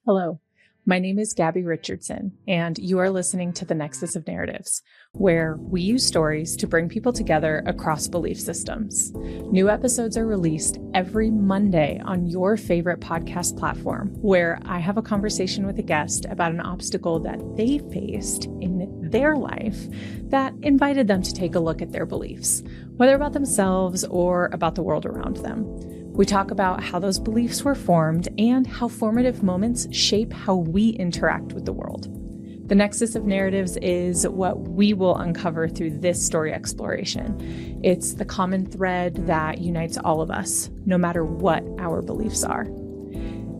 Hello, my name is Gabby Richardson, and you are listening to The Nexus of Narratives, where we use stories to bring people together across belief systems. New episodes are released every Monday on your favorite podcast platform, where I have a conversation with a guest about an obstacle that they faced in their life that invited them to take a look at their beliefs, whether about themselves or about the world around them. We talk about how those beliefs were formed and how formative moments shape how we interact with the world. The Nexus of Narratives is what we will uncover through this story exploration. It's the common thread that unites all of us, no matter what our beliefs are.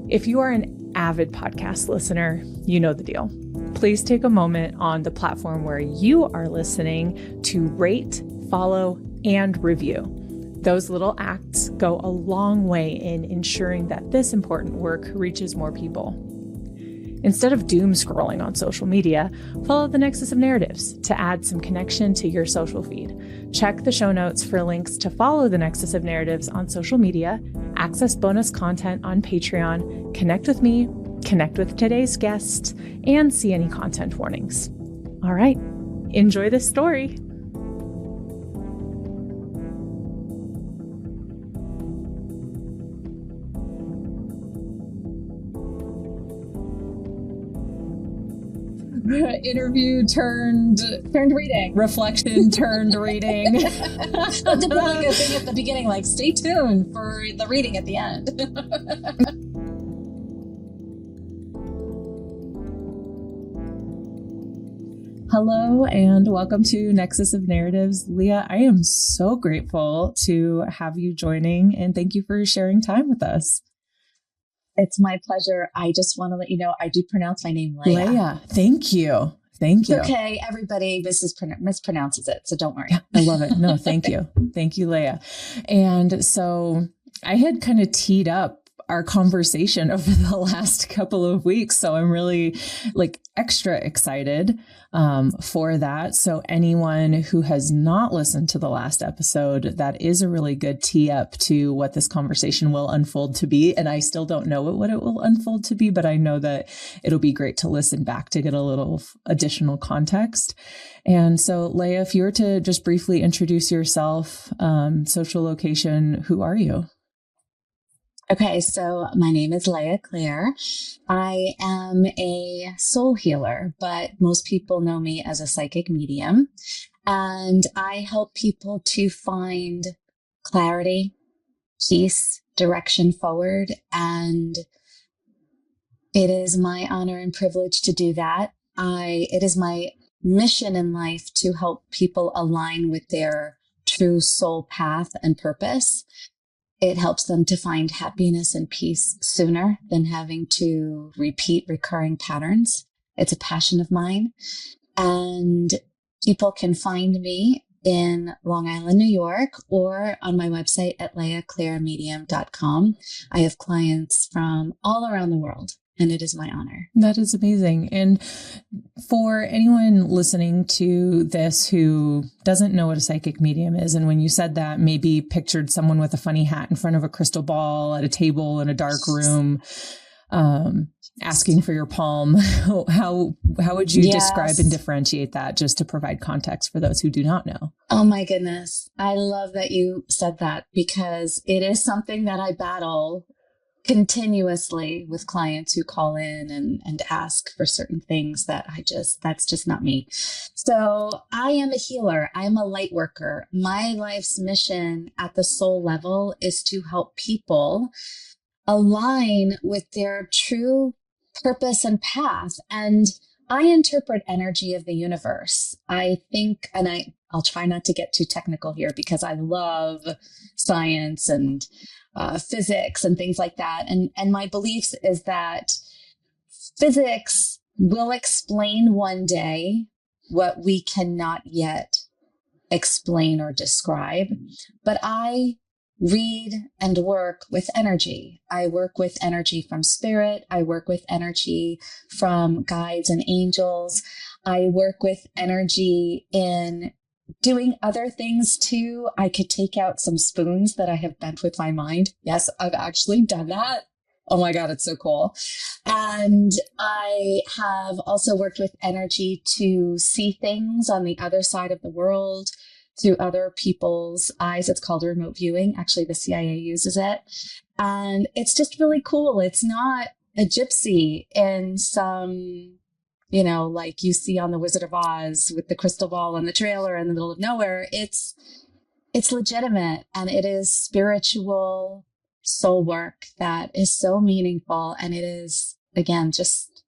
If you are an avid podcast listener, you know the deal. Please take a moment on the platform where you are listening to rate, follow, and review. Those little acts go a long way in ensuring that this important work reaches more people. Instead of doom scrolling on social media, follow the Nexus of Narratives to add some connection to your social feed. Check the show notes for links to follow the Nexus of Narratives on social media, access bonus content on Patreon, connect with me, connect with today's guest, and see any content warnings. All right, enjoy this story. Interview turned reading. Reflection turned reading. I'll do like a thing at the beginning, like stay tuned for the reading at the end. Hello and welcome to Nexus of Narratives. Leah, I am so grateful to have you joining and thank you for sharing time with us. It's my pleasure. I just want to let you know I do pronounce my name Léah. Léah, thank you. Thank you. Okay, everybody mispronounces it, so don't worry. Yeah, I love it. No, thank you. Thank you, Léah. And so I had kind of teed up our conversation over the last couple of weeks. So I'm really extra excited for that. So anyone who has not listened to the last episode, that is a really good tee up to what this conversation will unfold to be. And I still don't know what it will unfold to be, but I know that it'll be great to listen back to get a little additional context. And so Léah, if you were to just briefly introduce yourself, social location, who are you? Okay, so my name is Léah Claire. I am a soul healer, but most people know me as a psychic medium. And I help people to find clarity, peace, direction forward. And it is my honor and privilege to do that. It is my mission in life to help people align with their true soul path and purpose. It helps them to find happiness and peace sooner than having to repeat recurring patterns. It's a passion of mine. And people can find me in Long Island, New York, or on my website at leahclairemedium.com. I have clients from all around the world, and it is my honor. That is amazing. And for anyone listening to this who doesn't know what a psychic medium is, and when you said that, maybe pictured someone with a funny hat in front of a crystal ball at a table in a dark room, asking for your palm, how would you describe and differentiate that, just to provide context for those who do not know? Oh my goodness. I love that you said that, because it is something that I battle continuously with clients who call in and ask for certain things that's just not me. So I am a healer. I am a light worker. My life's mission at the soul level is to help people align with their true purpose and path. And I interpret energy of the universe. I think, and I'll try not to get too technical here because I love science and physics and things like that. And my beliefs is that physics will explain one day what we cannot yet explain or describe. But I read and work with energy. I work with energy from spirit. I work with energy from guides and angels. I work with energy in doing other things too. I could take out some spoons that I have bent with my mind. Yes, I've actually done that. Oh my God, it's so cool. And I have also worked with energy to see things on the other side of the world through other people's eyes. It's called remote viewing. Actually, the CIA uses it. And it's just really cool. It's not a gypsy in some, like you see on The Wizard of Oz with the crystal ball and the trailer in the middle of nowhere. It's legitimate, and it is spiritual soul work that is so meaningful. And it is, again, just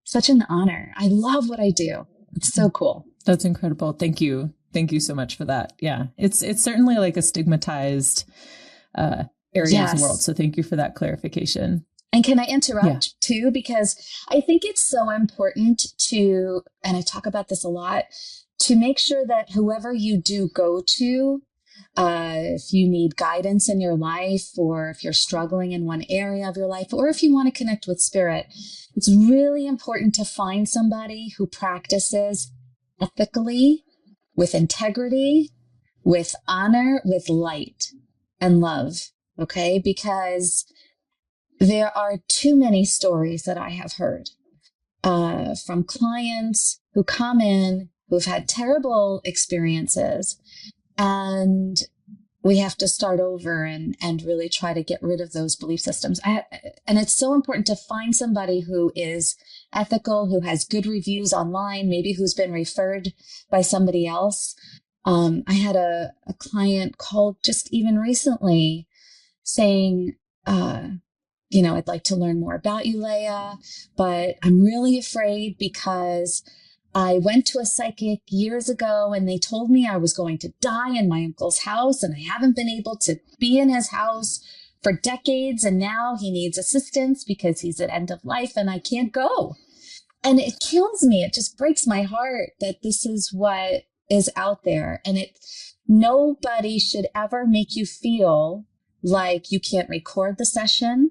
such an honor. I love what I do. It's so cool. That's incredible. Thank you. Thank you so much for that. Yeah. It's certainly like a stigmatized area of the world. So thank you for that clarification. And can I interrupt too? Because I think it's so important to, and I talk about this a lot, to make sure that whoever you do go to, if you need guidance in your life, or if you're struggling in one area of your life, or if you want to connect with spirit, it's really important to find somebody who practices ethically, with integrity, with honor, with light and love. Okay. Because there are too many stories that I have heard from clients who come in, who've had terrible experiences, and we have to start over and really try to get rid of those belief systems. And it's so important to find somebody who is ethical, who has good reviews online, maybe who's been referred by somebody else. I had a client called just even recently saying, I'd like to learn more about you, Léah, but I'm really afraid because I went to a psychic years ago and they told me I was going to die in my uncle's house, and I haven't been able to be in his house for decades. And now he needs assistance because he's at end of life and I can't go. And it kills me. It just breaks my heart that this is what is out there. And nobody should ever make you feel like you can't record the session,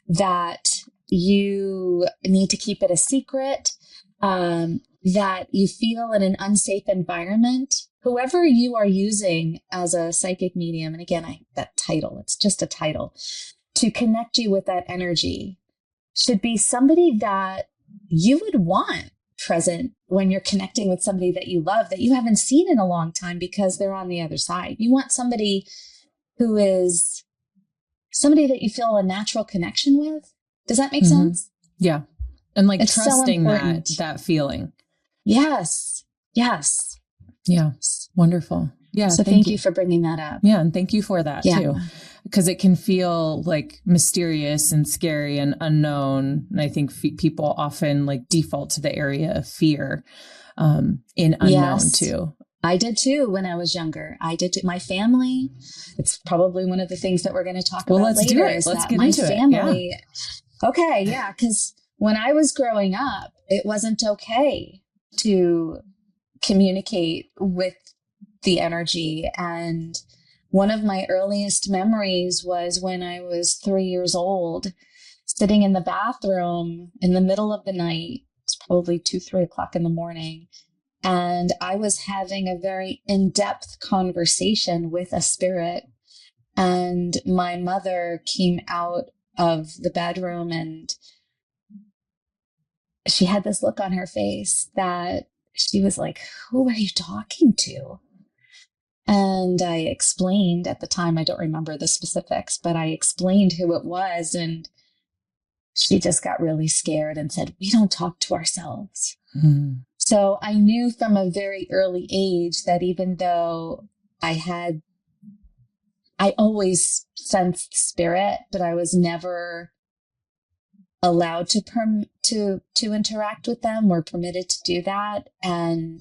that you need to keep it a secret, that you feel in an unsafe environment. Whoever you are using as a psychic medium, and again, that title, it's just a title, to connect you with that energy, should be somebody that you would want present when you're connecting with somebody that you love, that you haven't seen in a long time because they're on the other side. You want somebody who is somebody that you feel a natural connection with. Does that make sense? Yeah. And like it's trusting that feeling. Yes. Yes. Yeah. Wonderful. Yeah. So thank you for bringing that up. Yeah. And thank you for that too, because it can feel like mysterious and scary and unknown. And I think people often like default to the area of fear in unknown too. I did too when I was younger. I did too. My family, it's probably one of the things that we're going to talk about let's later. Do it. Let's get into family, it. Yeah. Okay. Yeah. Because when I was growing up, it wasn't okay to communicate with the energy. And one of my earliest memories was when I was 3 years old, sitting in the bathroom in the middle of the night. It's probably 2-3 o'clock in the morning. And I was having a very in-depth conversation with a spirit. And my mother came out of the bedroom and she had this look on her face that she was like, "Who are you talking to?" And I explained at the time, I don't remember the specifics, but I explained who it was. And she just got really scared and said, "We don't talk to ourselves." Mm-hmm. So I knew from a very early age that even though I always sensed spirit, but I was never allowed to interact with them or permitted to do that. And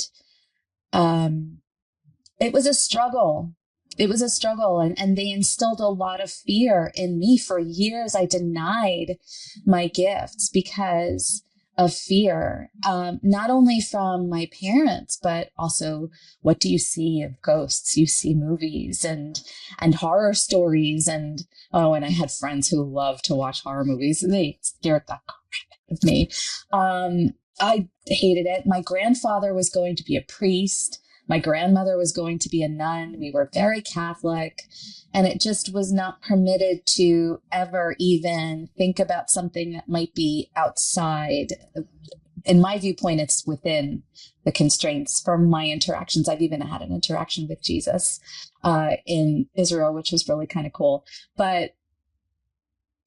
it was a struggle. It was a struggle. And they instilled a lot of fear in me. For years, I denied my gifts because of fear, not only from my parents, but also, what do you see of ghosts? You see movies and horror stories. And I had friends who loved to watch horror movies, and they scared the crap out of me. I hated it. My grandfather was going to be a priest. My grandmother was going to be a nun. We were very Catholic, and it just was not permitted to ever even think about something that might be outside. In my viewpoint, it's within the constraints from my interactions. I've even had an interaction with Jesus in Israel, which was really kind of cool. But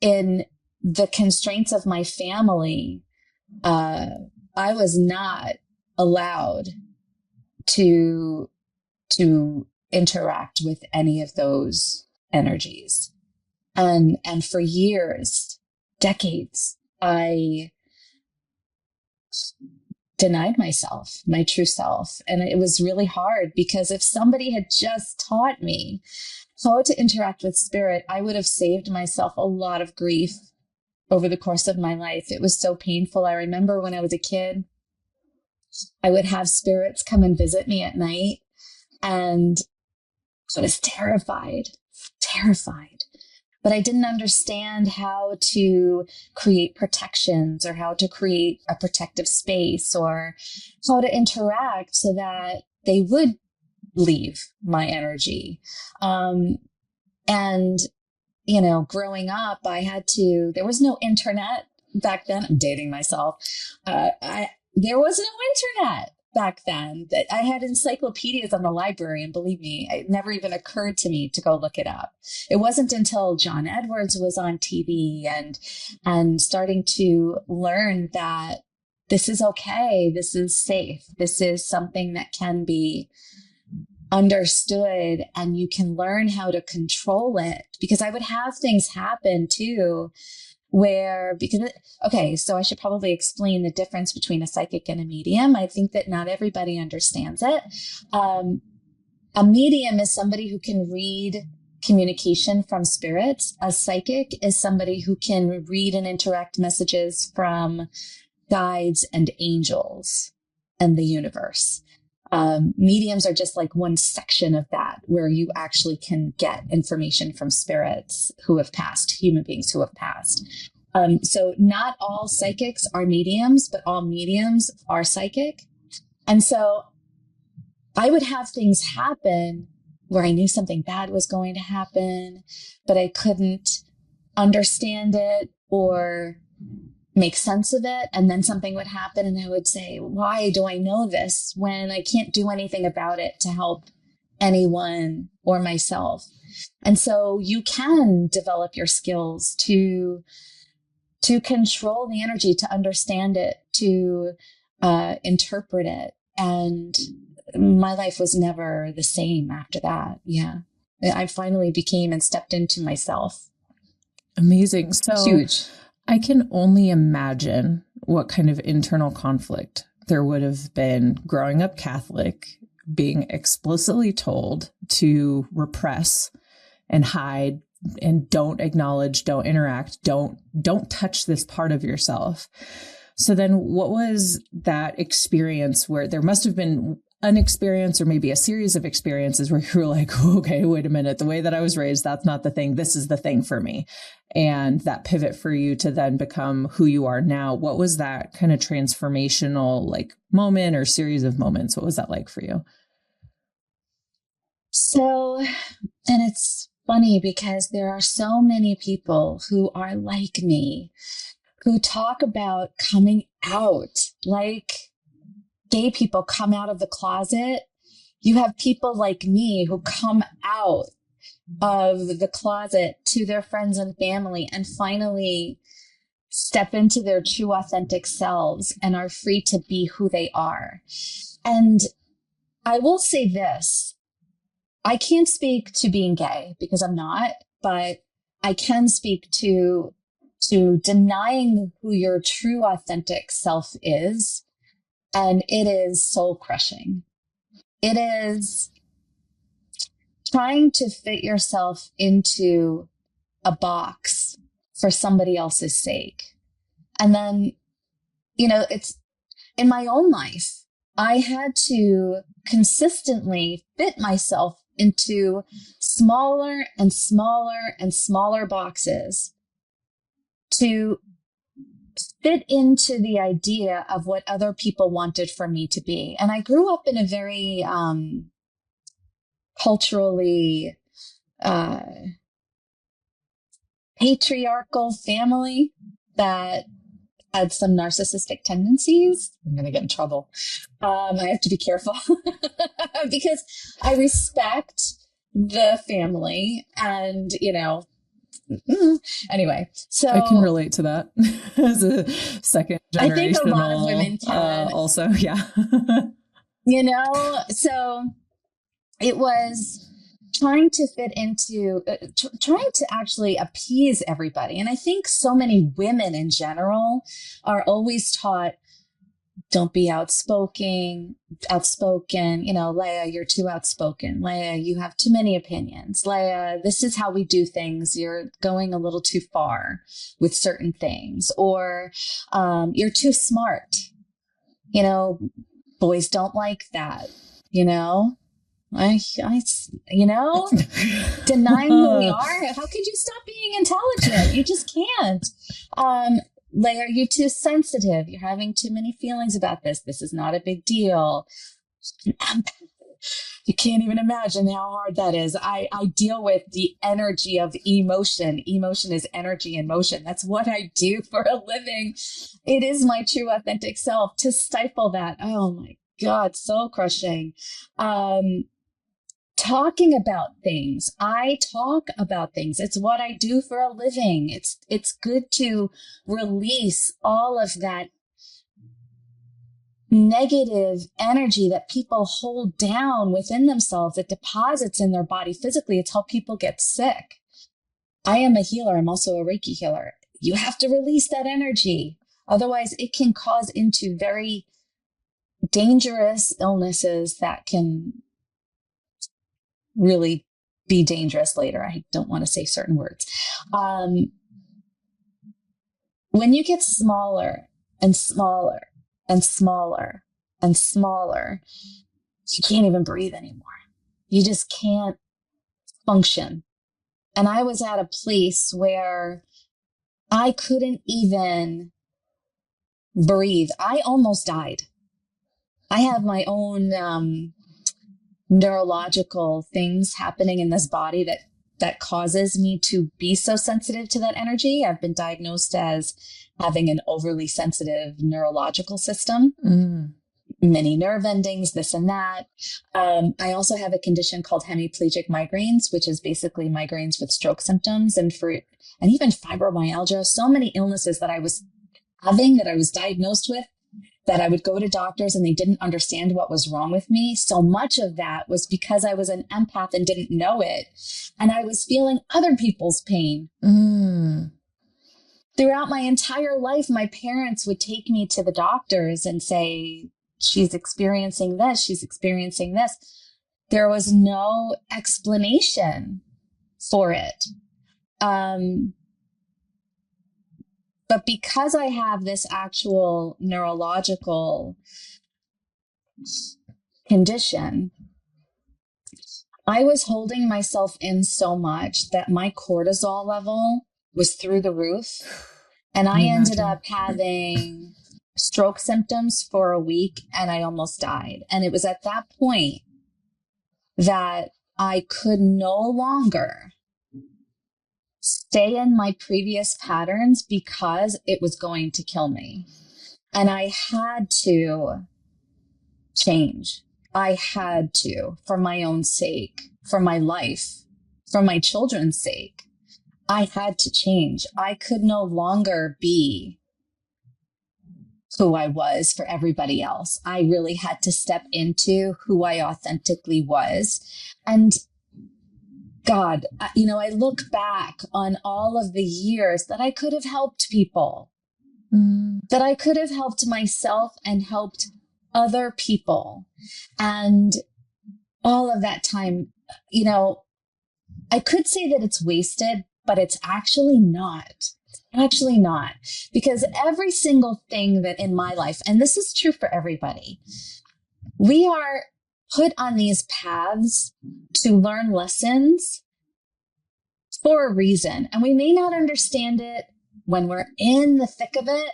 in the constraints of my family, I was not allowed to interact with any of those energies. And for years, decades, I denied myself, my true self. And it was really hard, because if somebody had just taught me how to interact with spirit, I would have saved myself a lot of grief over the course of my life. It was so painful. I remember when I was a kid, I would have spirits come and visit me at night, and I was terrified. But I didn't understand how to create protections, or how to create a protective space, or how to interact so that they would leave my energy. And, you know, growing up, there was no internet back then. I'm dating myself. There was no internet back then. That I had encyclopedias on the library, and believe me, it never even occurred to me to go look it up. It wasn't until John Edwards was on TV and starting to learn that this is okay, this is safe, this is something that can be understood, and you can learn how to control it. Because I would have things happen too, so I should probably explain the difference between a psychic and a medium. I think that not everybody understands it. A medium is somebody who can read communication from spirits. A psychic is somebody who can read and interact messages from guides and angels and the universe. Mediums are just like one section of that, where you actually can get information from spirits who have passed, human beings who have passed. So not all psychics are mediums, but all mediums are psychic. And so I would have things happen where I knew something bad was going to happen, but I couldn't understand it or make sense of it. And then something would happen, and I would say, why do I know this when I can't do anything about it to help anyone or myself? And so you can develop your skills to control the energy, to understand it, to interpret it. And my life was never the same after that. Yeah. I finally became and stepped into myself. Amazing. So huge. I can only imagine what kind of internal conflict there would have been growing up Catholic, being explicitly told to repress and hide and don't acknowledge, don't interact, don't touch this part of yourself. So then what was that experience where there must have been an experience, or maybe a series of experiences, where you were like, okay, wait a minute, the way that I was raised, that's not the thing. This is the thing for me. And that pivot for you to then become who you are now. What was that kind of transformational moment or series of moments? What was that like for you? So, and it's funny because there are so many people who are like me, who talk about coming out, like gay people come out of the closet. You have people like me who come out of the closet to their friends and family and finally step into their true authentic selves and are free to be who they are. And I will say this, I can't speak to being gay because I'm not, but I can speak to denying who your true authentic self is. And it is soul crushing. It is trying to fit yourself into a box for somebody else's sake. And then, it's in my own life, I had to consistently fit myself into smaller and smaller and smaller boxes to fit into the idea of what other people wanted for me to be. And I grew up in a very culturally patriarchal family that had some narcissistic tendencies. I'm going to get in trouble. I have to be careful because I respect the family and, anyway, so I can relate to that as a second generational. I think a lot of women can also. Yeah. So it was trying to fit into, trying to actually appease everybody. And I think so many women in general are always taught, don't be outspoken. Léah, you're too outspoken. Léah, you have too many opinions. Léah, this is how we do things. You're going a little too far with certain things, or you're too smart. Boys don't like that, denying who we are. How could you stop being intelligent? You just can't. Léah, are you too sensitive? You're having too many feelings about this. This is not a big deal. You can't even imagine how hard that is. I deal with the energy of emotion. Emotion is energy in motion. That's what I do for a living. It is my true authentic self. To stifle that, oh my God, soul crushing. Talking about things. I talk about things. It's what I do for a living. It's good to release all of that negative energy that people hold down within themselves. It deposits in their body physically. It's how people get sick. I am a healer. I'm also a Reiki healer. You have to release that energy. Otherwise, it can cause into very dangerous illnesses that can really be dangerous later. I don't want to say certain words. When you get smaller and smaller and smaller and smaller, you can't even breathe anymore. You just can't function. And I was at a place where I couldn't even breathe. I almost died. I have my own neurological things happening in this body that causes me to be so sensitive to that energy. I've been diagnosed as having an overly sensitive neurological system, many nerve endings, this and that. I also have a condition called hemiplegic migraines, which is basically migraines with stroke symptoms, and even fibromyalgia. So many illnesses that I was having, that I was diagnosed with, that I would go to doctors and they didn't understand what was wrong with me. So much of that was because I was an empath and didn't know it. And I was feeling other people's pain. Throughout my entire life, my parents would take me to the doctors and say, she's experiencing this, she's experiencing this. There was no explanation for it. But because I have this actual neurological condition, I was holding myself in so much that my cortisol level was through the roof. And I ended up having stroke symptoms for a week and I almost died. And it was at that point that I could no longer stay in my previous patterns because it was going to kill me. And I had to change. I had to, for my own sake, for my life, for my children's sake. I had to change. I could no longer be who I was for everybody else. I really had to step into who I authentically was. And God, I look back on all of the years that I could have helped people, that I could have helped myself and helped other people. And all of that time, I could say that it's wasted, but it's actually not. Actually not. Because every single thing that in my life, and this is true for everybody, we are put on these paths to learn lessons for a reason. And we may not understand it when we're in the thick of it,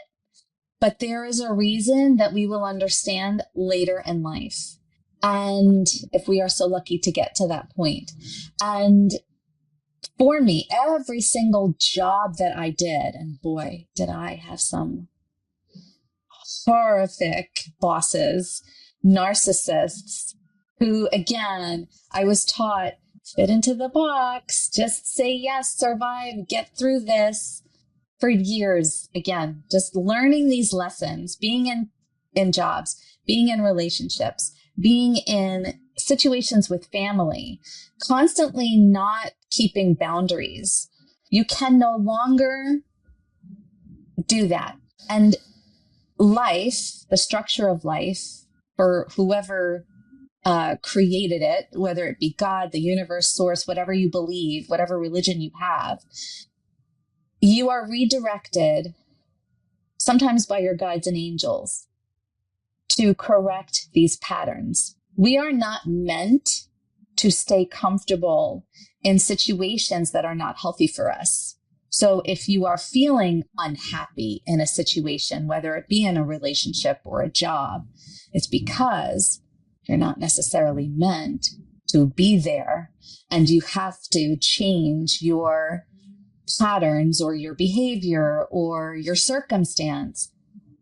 but there is a reason that we will understand later in life. And if we are so lucky to get to that point. And for me, every single job that I did, and boy, did I have some horrific bosses, narcissists, who, again, I was taught, fit into the box, just say yes, survive, get through this. For years, again, just learning these lessons, being in jobs, being in relationships, being in situations with family, constantly not keeping boundaries. You can no longer do that. And life, the structure of life, for whoever created it, whether it be God, the universe, source, whatever you believe, whatever religion you have, you are redirected, sometimes by your guides and angels, to correct these patterns. We are not meant to stay comfortable in situations that are not healthy for us. So if you are feeling unhappy in a situation, whether it be in a relationship or a job, it's because you're not necessarily meant to be there, and you have to change your patterns or your behavior or your circumstance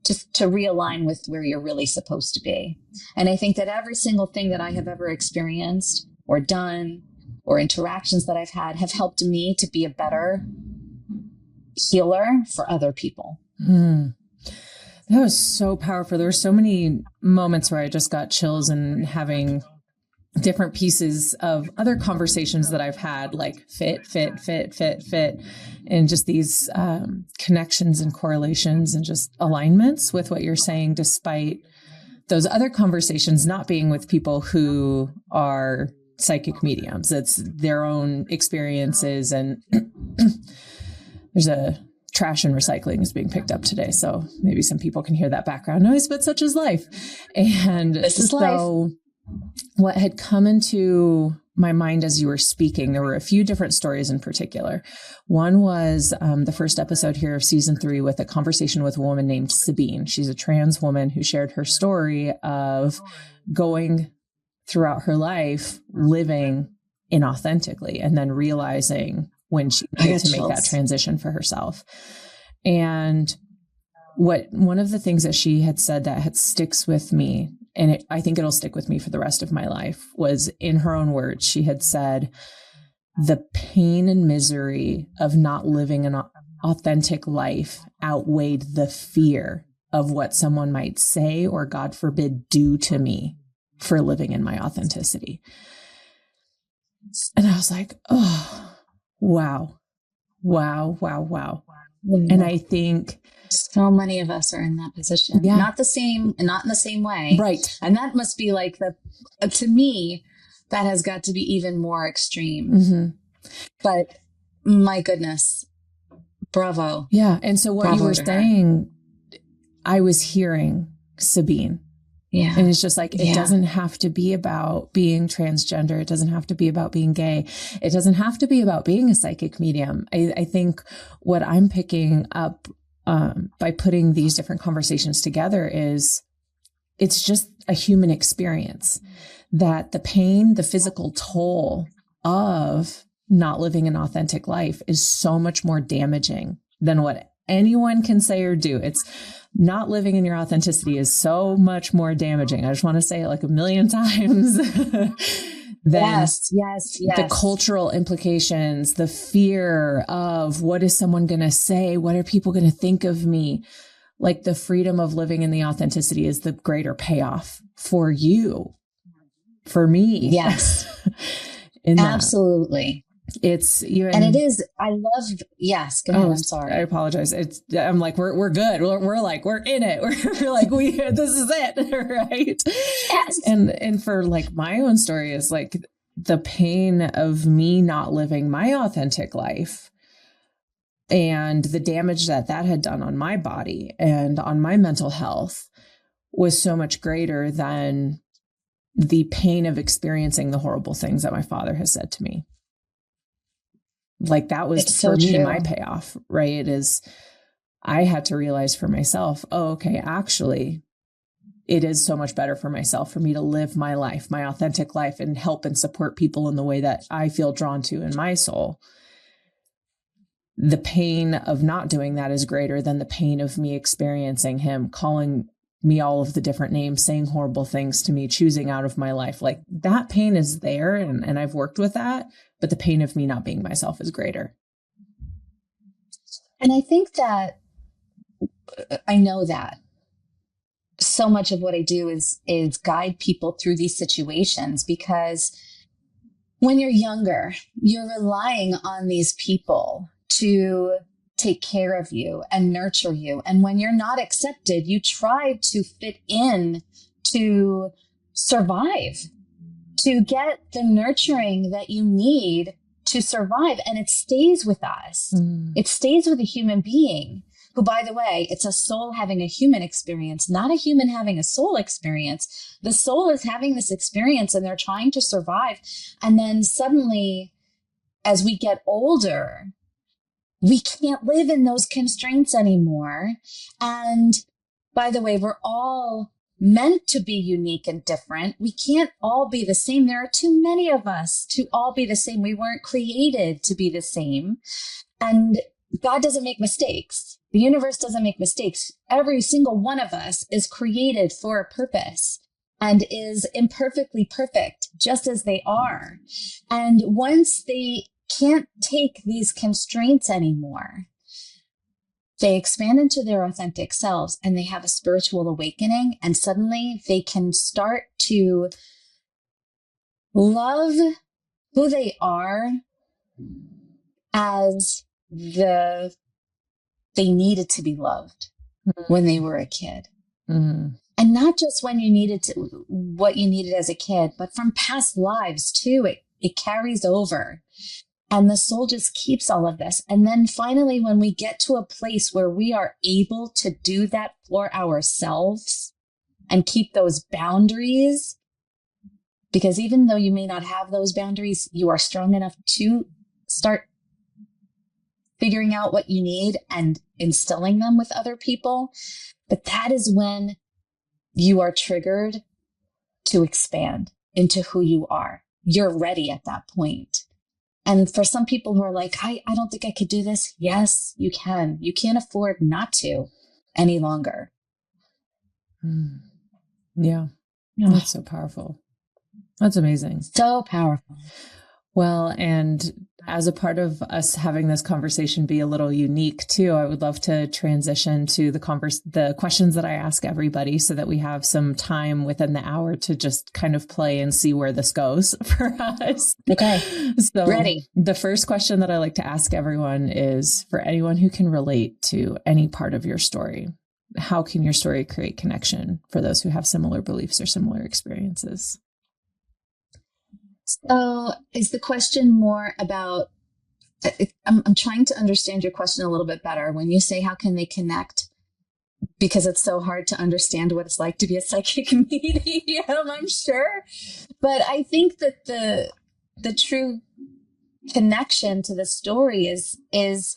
to realign with where you're really supposed to be. And I think that every single thing that I have ever experienced or done or interactions that I've had have helped me to be a better healer for other people. Mm. That was so powerful. There were so many moments where I just got chills, and having different pieces of other conversations that I've had, like fit, and just these connections and correlations and just alignments with what you're saying, despite those other conversations not being with people who are psychic mediums. It's their own experiences, and there's a trash and recycling is being picked up today. So maybe some people can hear that background noise, but such is life. And this is life. What had come into my mind as you were speaking, there were a few different stories in particular. One was the first episode here of season 3 with a conversation with a woman named Sabine. She's a trans woman who shared her story of going throughout her life living inauthentically, and then realizing when she needed to make that transition for herself. And one of the things that she had said that had sticks with me, and I think it'll stick with me for the rest of my life, was, in her own words, she had said, the pain and misery of not living an authentic life outweighed the fear of what someone might say or, God forbid, do to me for living in my authenticity. And I was like, oh, wow. And I think so many of us are in that position. Yeah. Not in the same way. Right. And that must be like to me, that has got to be even more extreme. Mm-hmm. But my goodness, bravo. Yeah. And so what you were saying, I was hearing Sabine. Yeah. And it's just like, it doesn't have to be about being transgender. It doesn't have to be about being gay. It doesn't have to be about being a psychic medium. I think what I'm picking up by putting these different conversations together is it's just a human experience, that the pain, the physical toll of not living an authentic life is so much more damaging than what anyone can say or do. It's not living in your authenticity is so much more damaging. I just want to say it like a million times. Yes. The cultural implications, the fear of what is someone going to say? What are people going to think of me? Like, the freedom of living in the authenticity is the greater payoff for you, for me. Yes, absolutely. It's you, and it is. I love. Yes, go ahead. I'm sorry. I apologize. I'm like, we're good. We're like, we're in it. We're like, this is it, right? Yes. And for like my own story is like the pain of me not living my authentic life, and the damage that had done on my body and on my mental health was so much greater than the pain of experiencing the horrible things that my father has said to me. Like, that was for me, my payoff, right? It is I had to realize for myself, oh, okay, actually, it is so much better for myself for me to live my life, my authentic life, and help and support people in the way that I feel drawn to in my soul. The pain of not doing that is greater than the pain of me experiencing him calling me all of the different names, saying horrible things to me, choosing out of my life. Like, that pain is there, and I've worked with that, but the pain of me not being myself is greater. And I think that I know that so much of what I do is guide people through these situations, because when you're younger, you're relying on these people to take care of you and nurture you. And when you're not accepted, you try to fit in to survive, to get the nurturing that you need to survive. And it stays with us. It stays with a human being who, by the way, it's a soul having a human experience, not a human having a soul experience. The soul is having this experience and they're trying to survive. And then suddenly, as we get older, we can't live in those constraints anymore. And by the way, we're all meant to be unique and different. We can't all be the same. There are too many of us to all be the same. We weren't created to be the same. And God doesn't make mistakes. The universe doesn't make mistakes. Every single one of us is created for a purpose and is imperfectly perfect, just as they are. And once they can't take these constraints anymore, they expand into their authentic selves and they have a spiritual awakening, and suddenly they can start to love who they are as they needed to be loved when they were a kid. And not just when you needed to, what you needed as a kid, but from past lives too. It carries over. And the soul just keeps all of this. And then finally, when we get to a place where we are able to do that for ourselves and keep those boundaries, because even though you may not have those boundaries, you are strong enough to start figuring out what you need and instilling them with other people. But that is when you are triggered to expand into who you are. You're ready at that point. And for some people who are like, I don't think I could do this. Yes, you can. You can't afford not to any longer. Yeah. That's so powerful. That's amazing. So powerful. Well, and as a part of us having this conversation be a little unique too, I would love to transition to the questions that I ask everybody so that we have some time within the hour to just kind of play and see where this goes for us. Okay. So ready. The first question that I like to ask everyone is, for anyone who can relate to any part of your story, how can your story create connection for those who have similar beliefs or similar experiences? So is the question more about, I'm trying to understand your question a little bit better. When you say, how can they connect? Because it's so hard to understand what it's like to be a psychic medium, I'm sure. But I think that the true connection to the story is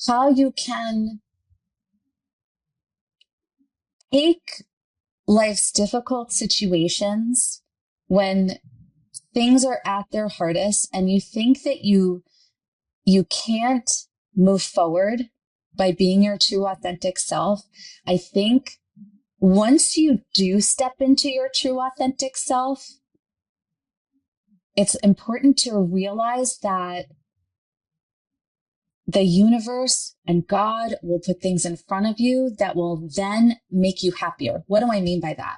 how you can take life's difficult situations when things are at their hardest and you think that you can't move forward by being your true authentic self. I think once you do step into your true authentic self, it's important to realize that the universe and God will put things in front of you that will then make you happier. What do I mean by that?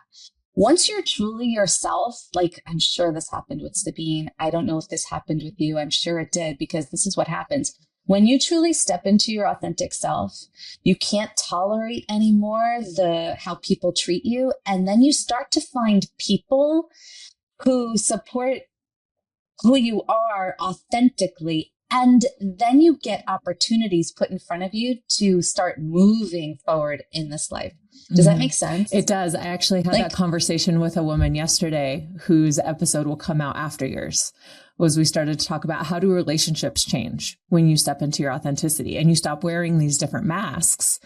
Once you're truly yourself, like I'm sure this happened with Sabine. I don't know if this happened with you. I'm sure it did, because this is what happens. When you truly step into your authentic self, you can't tolerate anymore how people treat you. And then you start to find people who support who you are authentically. And then you get opportunities put in front of you to start moving forward in this life. Does that make sense? It does. I actually had that conversation with a woman yesterday whose episode will come out after yours. was we started to talk about how do relationships change when you step into your authenticity and you stop wearing these different masks.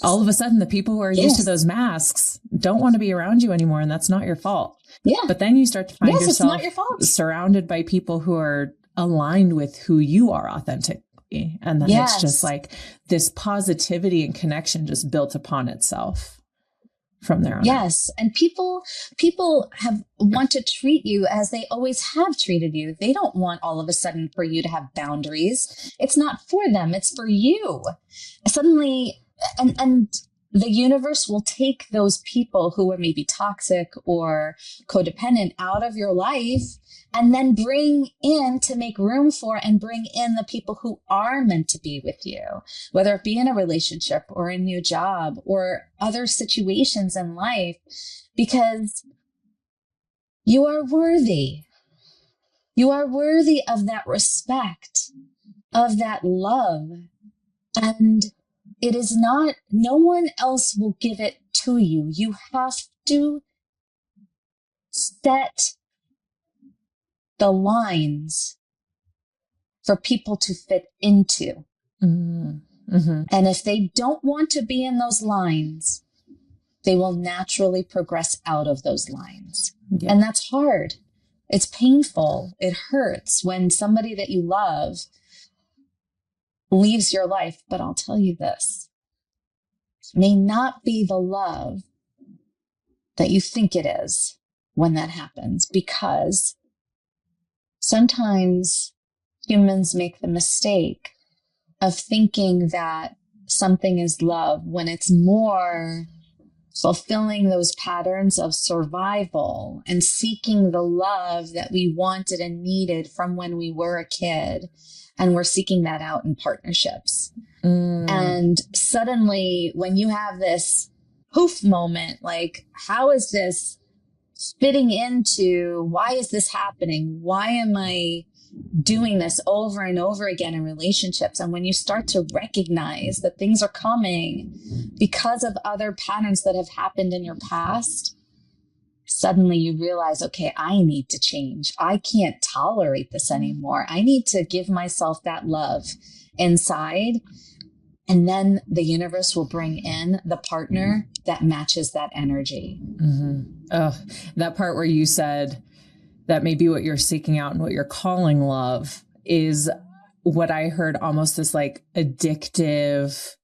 All of a sudden, the people who are used to those masks don't want to be around you anymore. And that's not your fault. Yeah. But then you start to find yourself it's not your fault. Surrounded by people who are aligned with who you are authentically. And then it's just like this positivity and connection just built upon itself from there on. Yes. And people want to treat you as they always have treated you. They don't want all of a sudden for you to have boundaries. It's not for them. It's for you. Suddenly, and the universe will take those people who are maybe toxic or codependent out of your life and then bring in to make room for and bring in the people who are meant to be with you, whether it be in a relationship or a new job or other situations in life, because you are worthy. You are worthy of that respect, of that love. And it is not, no one else will give it to you. You have to set the lines for people to fit into. Mm-hmm. Mm-hmm. And if they don't want to be in those lines, they will naturally progress out of those lines. Yeah. And that's hard. It's painful. It hurts when somebody that you love leaves your life. But I'll tell you this, it may not be the love that you think it is when that happens, because sometimes humans make the mistake of thinking that something is love when it's more fulfilling those patterns of survival and seeking the love that we wanted and needed from when we were a kid. And we're seeking that out in partnerships. And suddenly when you have this poof moment, like, how is this fitting into, why is this happening? Why am I doing this over and over again in relationships? And when you start to recognize that things are coming because of other patterns that have happened in your past, suddenly you realize, okay, I need to change. I can't tolerate this anymore. I need to give myself that love inside. And then the universe will bring in the partner that matches that energy. Mm-hmm. Oh, that part where you said that maybe what you're seeking out and what you're calling love is what I heard, almost this like addictive,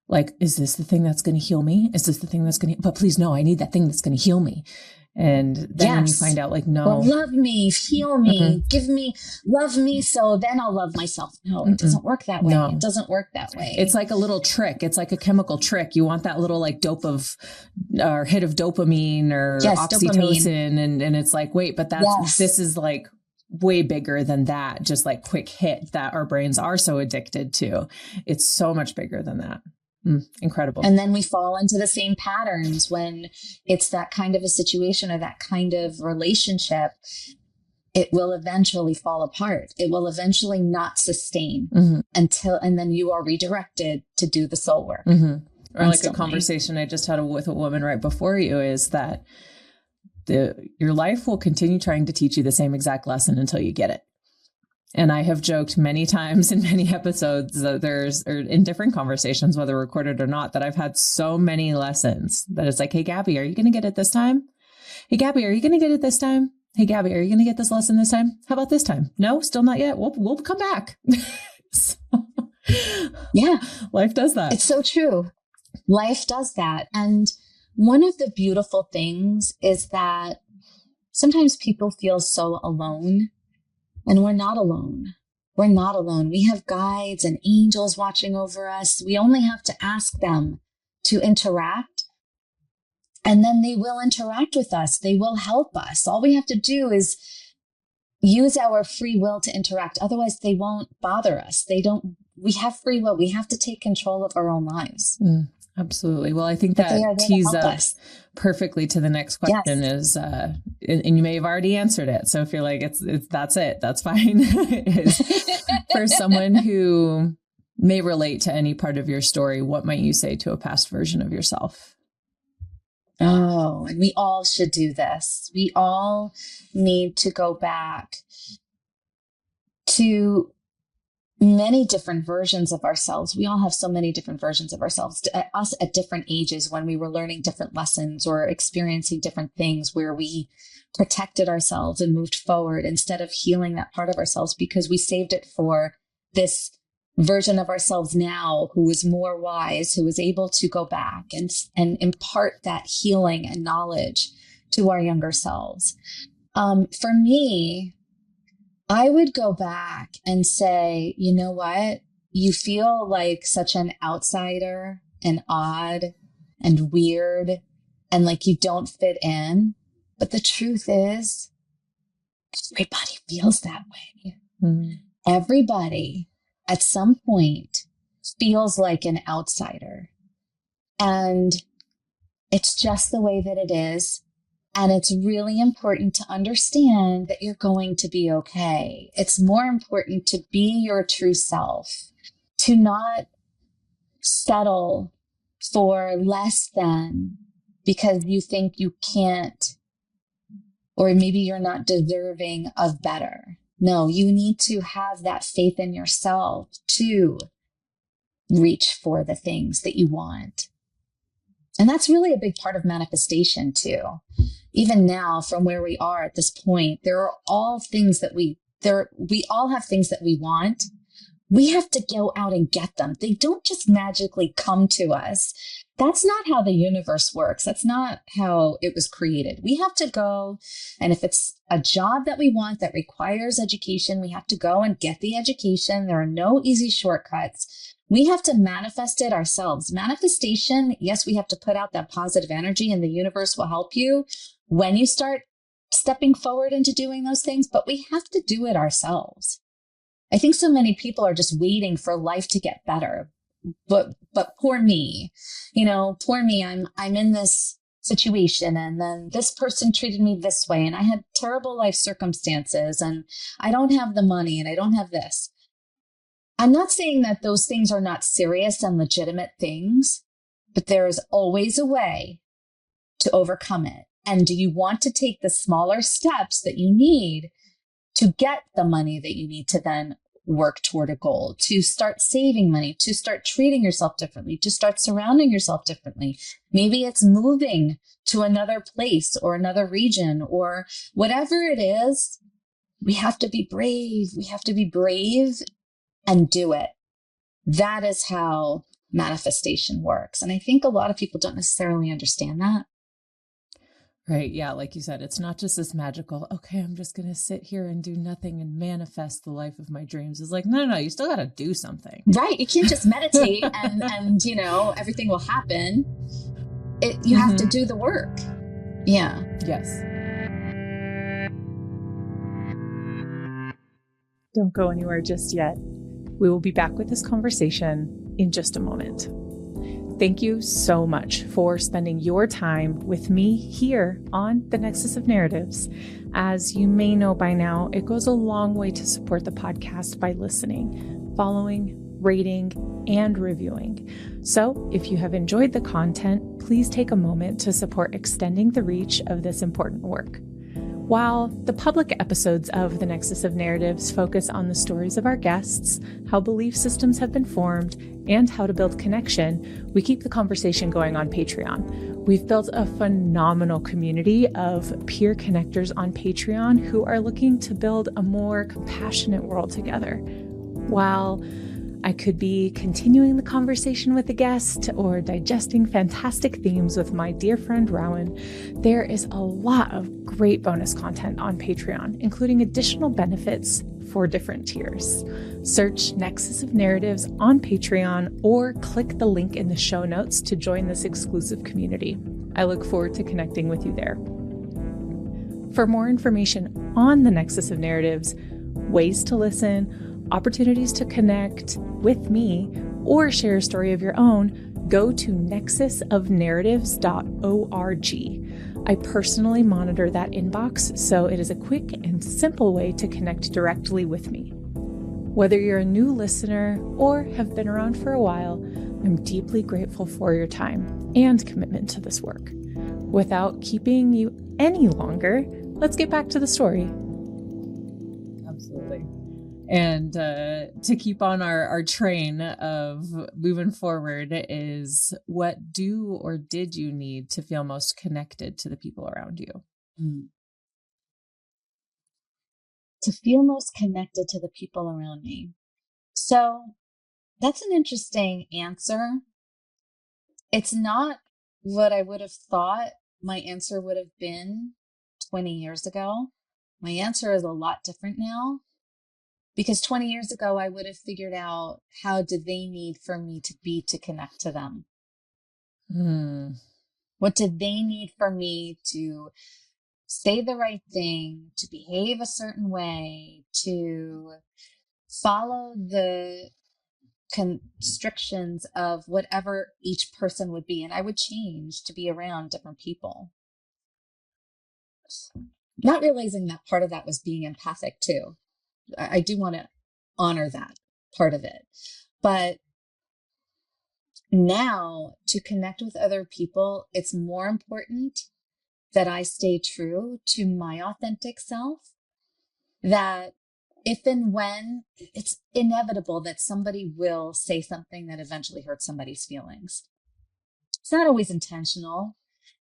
like, is this the thing that's going to heal me? Is this the thing that's going to, but please, no, I need that thing that's going to heal me. And then when you find out, like, no, well, love me, heal me, give me, love me, so then I'll love myself. No, it doesn't work that way. No. It doesn't work that way. It's like a little trick. It's like a chemical trick. You want that little like hit of dopamine or oxytocin. Dopamine. And it's like, wait, but this is like way bigger than that. Just like quick hit that our brains are so addicted to. It's so much bigger than that. Incredible. And then we fall into the same patterns when it's that kind of a situation or that kind of relationship. It will eventually fall apart. It will eventually not sustain and then you are redirected to do the soul work. Mm-hmm. Or like a conversation I just had with a woman right before you is that your life will continue trying to teach you the same exact lesson until you get it. And I have joked many times in many episodes that or in different conversations, whether recorded or not, that I've had so many lessons that it's like, hey, Gabby, are you going to get it this time? Hey, Gabby, are you going to get it this time? Hey, Gabby, are you going to get this lesson this time? How about this time? No, still not yet. We'll come back. Yeah. Life does that. It's so true. Life does that. And one of the beautiful things is that sometimes people feel so alone. And we're not alone. We're not alone. We have guides and angels watching over us. We only have to ask them to interact. And then they will interact with us. They will help us. All we have to do is use our free will to interact. Otherwise, they won't bother us. We have free will. We have to take control of our own lives. Absolutely. Well, I think that tees up perfectly to the next question is, and you may have already answered it. So if you're like, that's fine. Is for someone who may relate to any part of your story, what might you say to a past version of yourself? Oh, and we all should do this. We all need to go back to many different versions of ourselves. We all have so many different versions of ourselves, us at different ages when we were learning different lessons or experiencing different things where we protected ourselves and moved forward instead of healing that part of ourselves because we saved it for this version of ourselves now who is more wise, who is able to go back and impart that healing and knowledge to our younger selves. For me, I would go back and say, you know what? You feel like such an outsider and odd and weird and like you don't fit in. But the truth is, everybody feels that way. Mm-hmm. Everybody at some point feels like an outsider. And it's just the way that it is. And it's really important to understand that you're going to be okay. It's more important to be your true self, to not settle for less than because you think you can't, or maybe you're not deserving of better. No, you need to have that faith in yourself to reach for the things that you want. And that's really a big part of manifestation too. Even now, from where we are at this point, there are all things that we all have things that we want. We have to go out and get them. They don't just magically come to us. That's not how the universe works. That's not how it was created. We have to go, and if it's a job that we want that requires education, we have to go and get the education. There are no easy shortcuts. We have to manifest it ourselves. Manifestation, yes, we have to put out that positive energy and the universe will help you when you start stepping forward into doing those things, but we have to do it ourselves. I think so many people are just waiting for life to get better. But poor me, poor me, I'm in this situation and then this person treated me this way and I had terrible life circumstances and I don't have the money and I don't have this. I'm not saying that those things are not serious and legitimate things, but there is always a way to overcome it. And do you want to take the smaller steps that you need to get the money that you need to then work toward a goal, to start saving money, to start treating yourself differently, to start surrounding yourself differently? Maybe it's moving to another place or another region or whatever it is. We have to be brave. We have to be brave and do it. That is how manifestation works. And I think a lot of people don't necessarily understand that. Right. Yeah. Like you said, it's not just this magical, okay, I'm just going to sit here and do nothing and manifest the life of my dreams. It's like, no, you still got to do something. Right. You can't just meditate and everything will happen. You have to do the work. Yeah. Yes. Don't go anywhere just yet. We will be back with this conversation in just a moment. Thank you so much for spending your time with me here on The Nexus of Narratives. As you may know by now, it goes a long way to support the podcast by listening, following, rating, and reviewing. So if you have enjoyed the content, please take a moment to support extending the reach of this important work. While the public episodes of The Nexus of Narratives focus on the stories of our guests, how belief systems have been formed, and how to build connection, we keep the conversation going on Patreon. We've built a phenomenal community of peer connectors on Patreon who are looking to build a more compassionate world together. While I could be continuing the conversation with a guest or digesting fantastic themes with my dear friend Rowan, there is a lot of great bonus content on Patreon, including additional benefits for different tiers. Search Nexus of Narratives on Patreon or click the link in the show notes to join this exclusive community. I look forward to connecting with you there. For more information on the Nexus of Narratives, ways to listen, opportunities to connect with me, or share a story of your own, go to nexusofnarratives.org. I personally monitor that inbox, so it is a quick and simple way to connect directly with me. Whether you're a new listener or have been around for a while, I'm deeply grateful for your time and commitment to this work. Without keeping you any longer, let's get back to the story. Absolutely. And to keep on our train of moving forward is, what do or did you need to feel most connected to the people around you? To feel most connected to the people around me. So that's an interesting answer. It's not what I would have thought my answer would have been 20 years ago. My answer is a lot different now, because 20 years ago, I would have figured out, how do they need for me to be to connect to them? What did they need for me to say the right thing, to behave a certain way, to follow the constrictions of whatever each person would be? And I would change to be around different people. Not realizing that part of that was being empathic too. I do want to honor that part of it. But now, to connect with other people, it's more important that I stay true to my authentic self, that if and when, it's inevitable that somebody will say something that eventually hurts somebody's feelings. It's not always intentional.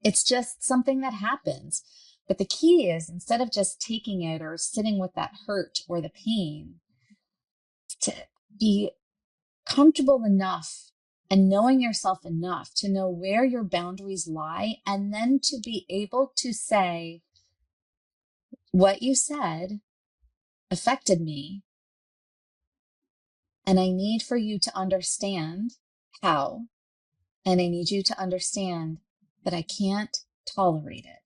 It's just something that happens. But the key is, instead of just taking it or sitting with that hurt or the pain, to be comfortable enough and knowing yourself enough to know where your boundaries lie, and then to be able to say, what you said affected me, and I need for you to understand how, and I need you to understand that I can't tolerate it.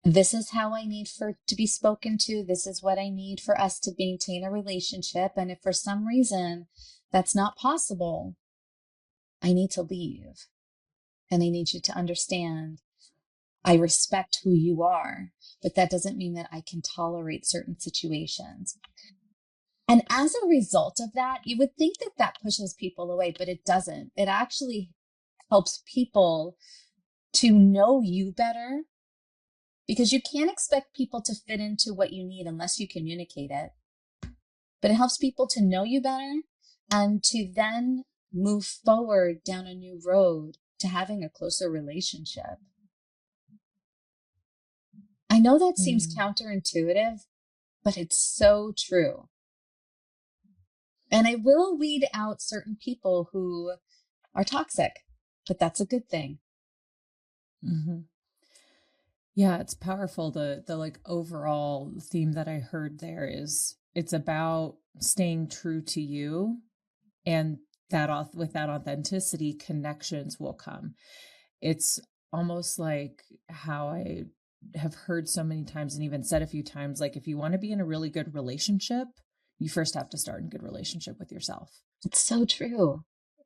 This is how I need to be spoken to. This is what I need for us to maintain a relationship. And if for some reason that's not possible, I need to leave. And I need you to understand, I respect who you are, but that doesn't mean that I can tolerate certain situations. And as a result of that, you would think that that pushes people away, but it doesn't. It actually helps people to know you better, because you can't expect people to fit into what you need unless you communicate it. But it helps people to know you better and to then move forward down a new road to having a closer relationship. I know that seems counterintuitive, but it's so true. And it will weed out certain people who are toxic, but that's a good thing. Yeah, it's powerful. The like overall theme that I heard there is, it's about staying true to you, and that with that authenticity, connections will come. It's almost like how I have heard so many times, and even said a few times, like, if you want to be in a really good relationship, you first have to start in good relationship with yourself. It's so true.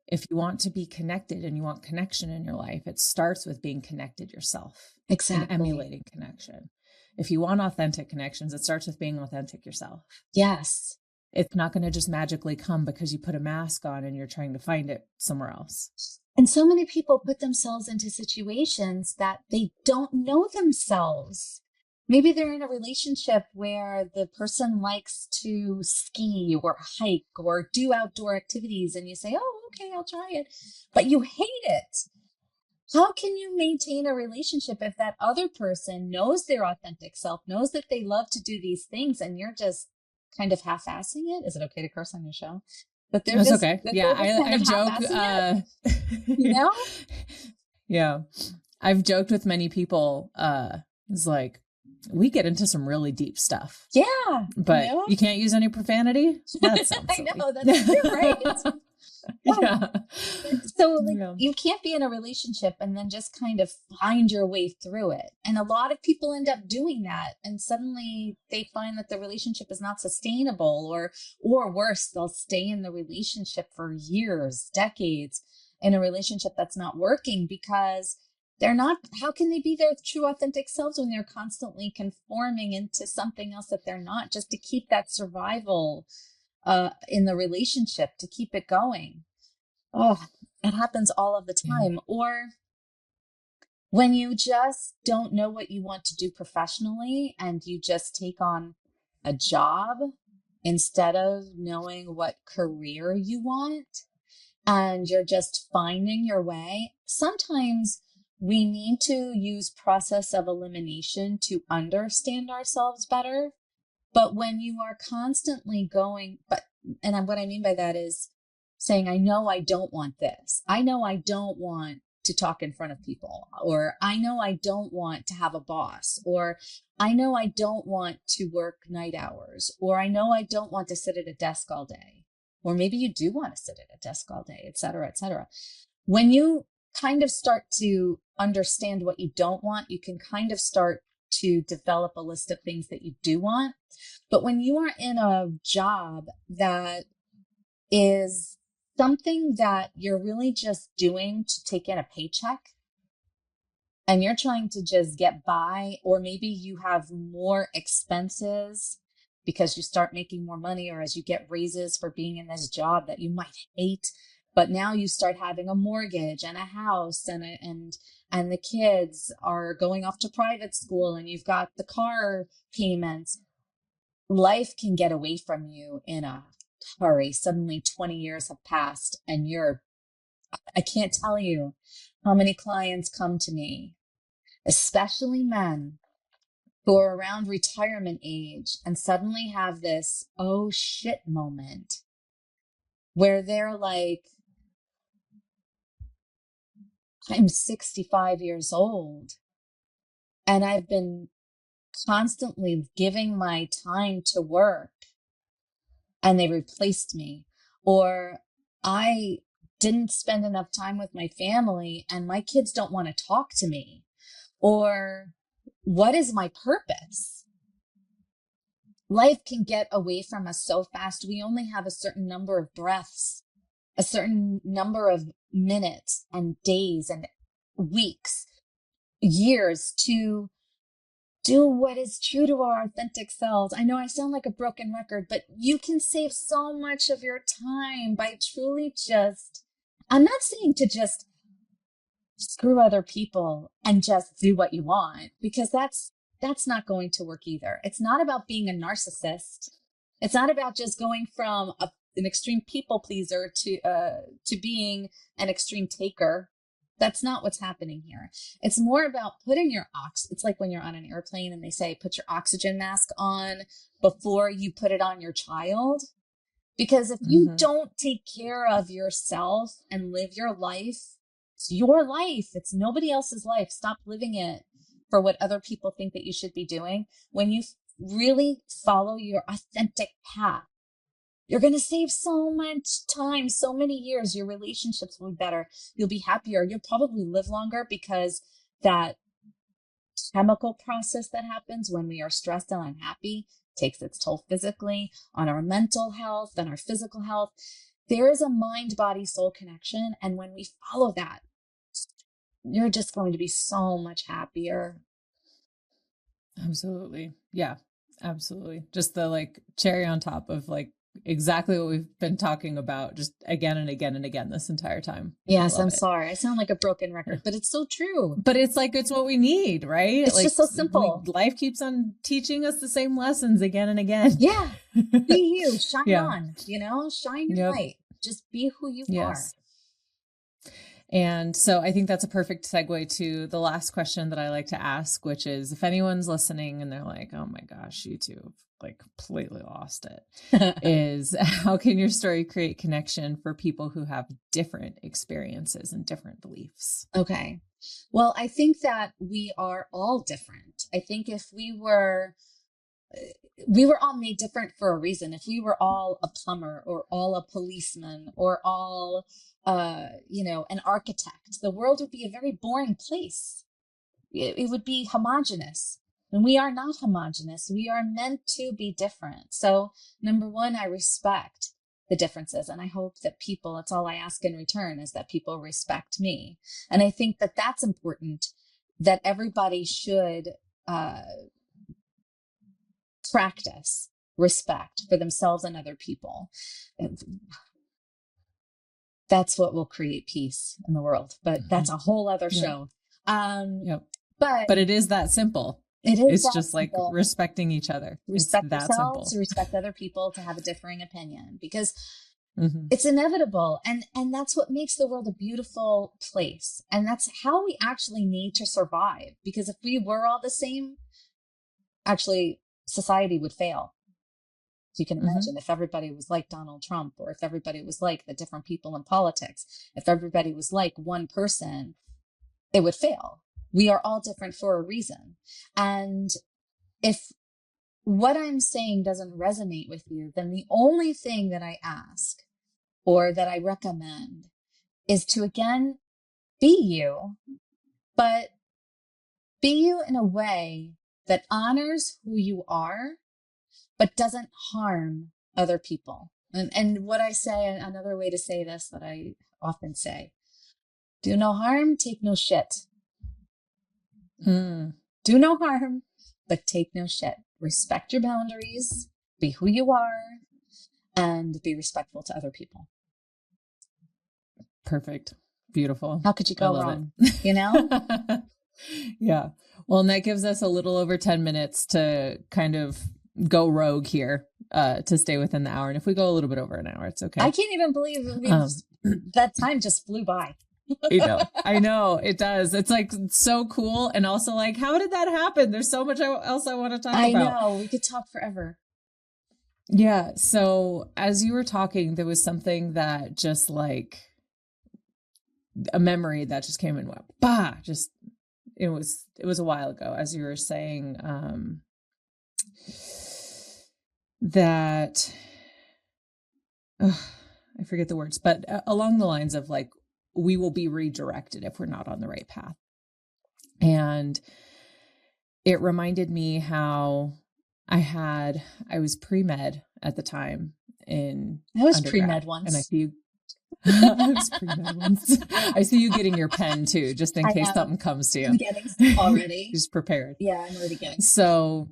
If you want to be connected and you want connection in your life, it starts with being connected yourself. Exactly. And emulating connection. If you want authentic connections, it starts with being authentic yourself. Yes. It's not going to just magically come because you put a mask on and you're trying to find it somewhere else. And so many people put themselves into situations that they don't know themselves. Maybe they're in a relationship where the person likes to ski or hike or do outdoor activities, and you say, oh, okay, I'll try it, but you hate it. How can you maintain a relationship if that other person knows their authentic self, knows that they love to do these things, and you're just kind of half-assing it? Is it okay to curse on your show? But they're just okay. Yeah, I joke. You know? Yeah, I've joked with many people. It's like, we get into some really deep stuff. Yeah, but you can't use any profanity. That sounds silly. I know, that's true, right? Yeah. So you can't be in a relationship and then just kind of find your way through it. And a lot of people end up doing that. And suddenly they find that the relationship is not sustainable, or worse, they'll stay in the relationship for years, decades, in a relationship that's not working, because they're not, how can they be their true authentic selves when they're constantly conforming into something else that they're not, just to keep that survival in the relationship to keep it going. Oh, it happens all of the time. Or when you just don't know what you want to do professionally and you just take on a job instead of knowing what career you want, and you're just finding your way. Sometimes we need to use process of elimination to understand ourselves better. But when you are constantly going, and what I mean by that is saying, I know I don't want this. I know I don't want to talk in front of people, or I know I don't want to have a boss, or I know I don't want to work night hours, or I know I don't want to sit at a desk all day, or maybe you do want to sit at a desk all day, et cetera, et cetera. When you kind of start to understand what you don't want, you can kind of start to develop a list of things that you do want. But when you are in a job that is something that you're really just doing to take in a paycheck, and you're trying to just get by, or maybe you have more expenses because you start making more money, or as you get raises for being in this job that you might hate, but now you start having a mortgage and a house, and the kids are going off to private school, and you've got the car payments. Life can get away from you in a hurry. Suddenly 20 years have passed, and I can't tell you how many clients come to me, especially men who are around retirement age, and suddenly have this, oh shit moment where they're like, I'm 65 years old and I've been constantly giving my time to work and they replaced me, or I didn't spend enough time with my family and my kids don't want to talk to me, or what is my purpose? Life can get away from us so fast. We only have a certain number of breaths, a certain number of minutes and days and weeks, years to do what is true to our authentic selves. I know I sound like a broken record, but you can save so much of your time by truly I'm not saying to just screw other people and just do what you want, because that's not going to work either. It's not about being a narcissist. It's not about just going from an extreme people pleaser to being an extreme taker. That's not what's happening here. It's more about putting it's like when you're on an airplane and they say, put your oxygen mask on before you put it on your child. Because if you don't take care of yourself and live your life, it's your life. It's nobody else's life. Stop living it for what other people think that you should be doing. When you really follow your authentic path, you're going to save so much time, so many years. Your relationships will be better. You'll be happier. You'll probably live longer, because that chemical process that happens when we are stressed and unhappy takes its toll physically on our mental health and our physical health. There is a mind, body, soul connection. And when we follow that, you're just going to be so much happier. Absolutely. Yeah, absolutely. Just the cherry on top of exactly what we've been talking about just again and again and again this entire time. Yes, I'm sorry. I sound like a broken record, but it's so true. But it's it's what we need, right? It's just so simple. Life keeps on teaching us the same lessons again and again. Yeah. Be you. Shine on, shine your light. Just be who you are. And so I think that's a perfect segue to the last question that I like to ask, which is, if anyone's listening and they're like, oh my gosh, you two completely lost it, is how can your story create connection for people who have different experiences and different beliefs? Okay. Well, I think that we are all different. I think if we were all made different for a reason. If we were all a plumber or all a policeman or all, an architect, the world would be a very boring place. It would be homogenous. And we are not homogenous. We are meant to be different. So number one, I respect the differences. And I hope that it's all I ask in return is that people respect me. And I think that that's important, that everybody should, practice respect for themselves and other people. That's what will create peace in the world. But that's a whole other show. But it is that simple. It's just simple. Like respecting each other. Respect it's that yourselves, simple. Respect other people, to have a differing opinion, because it's inevitable. And that's what makes the world a beautiful place. And that's how we actually need to survive. Because if we were all the same, actually society would fail. So you can imagine if everybody was like Donald Trump, or if everybody was like the different people in politics, if everybody was like one person, it would fail. We are all different for a reason. And if what I'm saying doesn't resonate with you, then the only thing that I ask or that I recommend is to, again, be you, but be you in a way that honors who you are, but doesn't harm other people. And what I say, another way to say this that I often say, do no harm, take no shit. Do no harm, but take no shit. Respect your boundaries, be who you are, and be respectful to other people. Perfect. Beautiful. How could you go wrong? You know? Yeah. Well, and that gives us a little over 10 minutes to kind of go rogue here, to stay within the hour. And if we go a little bit over an hour, it's okay. I can't even believe that time just flew by. I know it does. It's like so cool. And also like, how did that happen? There's so much else I want to talk about. I know, we could talk forever. Yeah. So as you were talking, there was something that just like a memory that just came and went, bah, just, it was a while ago, as you were saying, that, I forget the words, but along the lines of like, we will be redirected if we're not on the right path. And it reminded me how I was pre-med at the time in I was pre-med once. And I see you, I was pre-med once. I see you getting your pen too, just in case something comes to you. I'm getting already. Just prepared. Yeah, I'm already getting. So.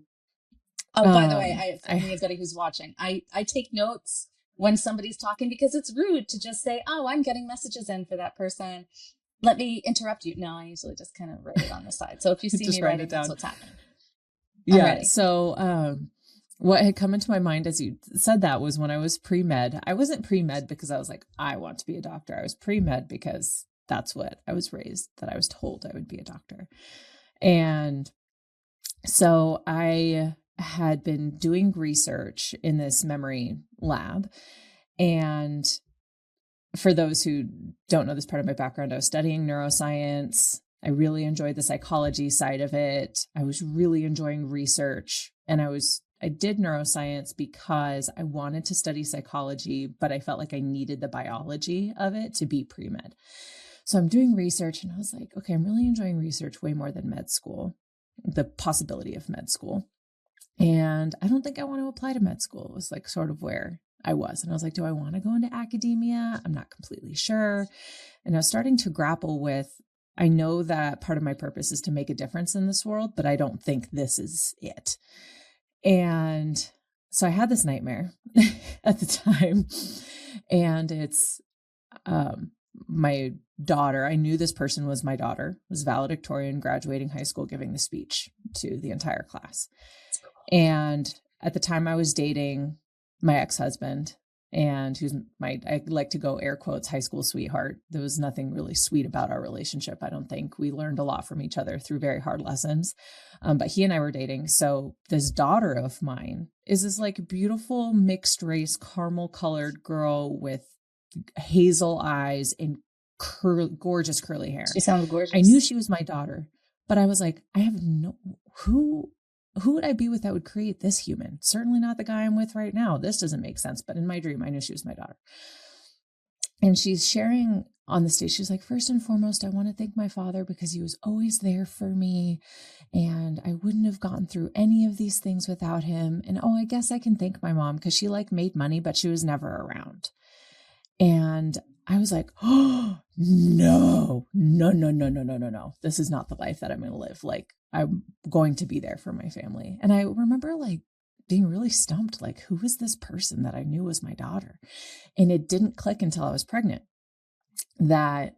Oh, by the way, anybody who's watching, I take notes when somebody's talking, because it's rude to just say, oh, I'm getting messages in for that person. Let me interrupt you. No, I usually just kind of write it on the side. So if you see me write it down, that's what's happening. Yeah. So what had come into my mind as you said that was when I was pre-med, I wasn't pre-med because I was like, I want to be a doctor. I was pre-med because that's what I was raised, that I was told I would be a doctor. And so I had been doing research in this memory lab. And for those who don't know this part of my background, I was studying neuroscience. I really enjoyed the psychology side of it. I was really enjoying research. And I did neuroscience because I wanted to study psychology, but I felt like I needed the biology of it to be pre-med. So I'm doing research and I was like, okay, I'm really enjoying research way more than med school, the possibility of med school. And I don't think I want to apply to med school. It was like sort of where I was. And I was like, do I want to go into academia? I'm not completely sure. And I was starting to grapple with, I know that part of my purpose is to make a difference in this world, but I don't think this is it. And so I had this nightmare at the time. And it's my daughter. I knew this person was my daughter, was valedictorian, graduating high school, giving the speech to the entire class. And at the time I was dating my ex-husband, and who's I like to go air quotes, high school sweetheart. There was nothing really sweet about our relationship. I don't think. We learned a lot from each other through very hard lessons. But he and I were dating. So this daughter of mine is this like beautiful mixed race, caramel colored girl with hazel eyes and gorgeous curly hair. She sounds gorgeous. I knew she was my daughter, but I was like, I have who would I be with that would create this human? Certainly not the guy I'm with right now. This doesn't make sense. But in my dream, I knew she was my daughter. And she's sharing on the stage. She's like, first and foremost, I want to thank my father because he was always there for me. And I wouldn't have gotten through any of these things without him. And I guess I can thank my mom because she like made money, but she was never around. And I was like, oh, no. This is not the life that I'm going to live. Like, I'm going to be there for my family. And I remember like being really stumped. Like, who is this person that I knew was my daughter? And it didn't click until I was pregnant that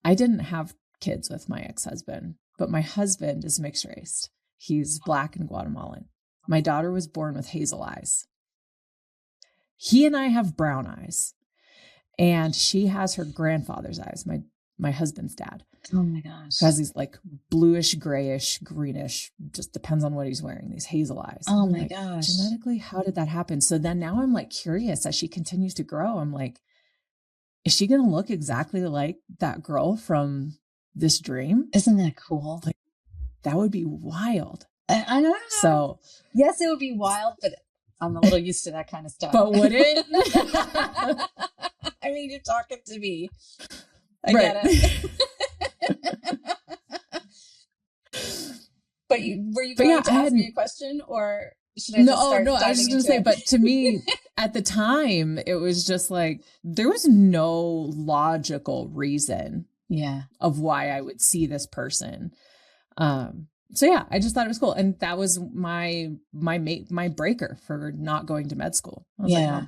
I didn't have kids with my ex-husband, but my husband is mixed race. He's Black and Guatemalan. My daughter was born with hazel eyes. He and I have brown eyes, and she has her grandfather's eyes, my husband's dad. Oh my gosh. Has these like bluish, grayish, greenish, just depends on what he's wearing, these hazel eyes. Oh my like, gosh. Genetically, how did that happen? So then now I'm like curious as she continues to grow. I'm like, is she going to look exactly like that girl from this dream? Isn't that cool? Like, that would be wild. I know. So yes, it would be wild, but I'm a little used to that kind of stuff. But would it? I mean, you're talking to me. I get it. But were you going to ask me a question, or should I just start? No, I was just going to say, but to me, at the time, it was just like, there was no logical reason of why I would see this person. So yeah, I just thought it was cool. And that was my breaker for not going to med school. I was like, no,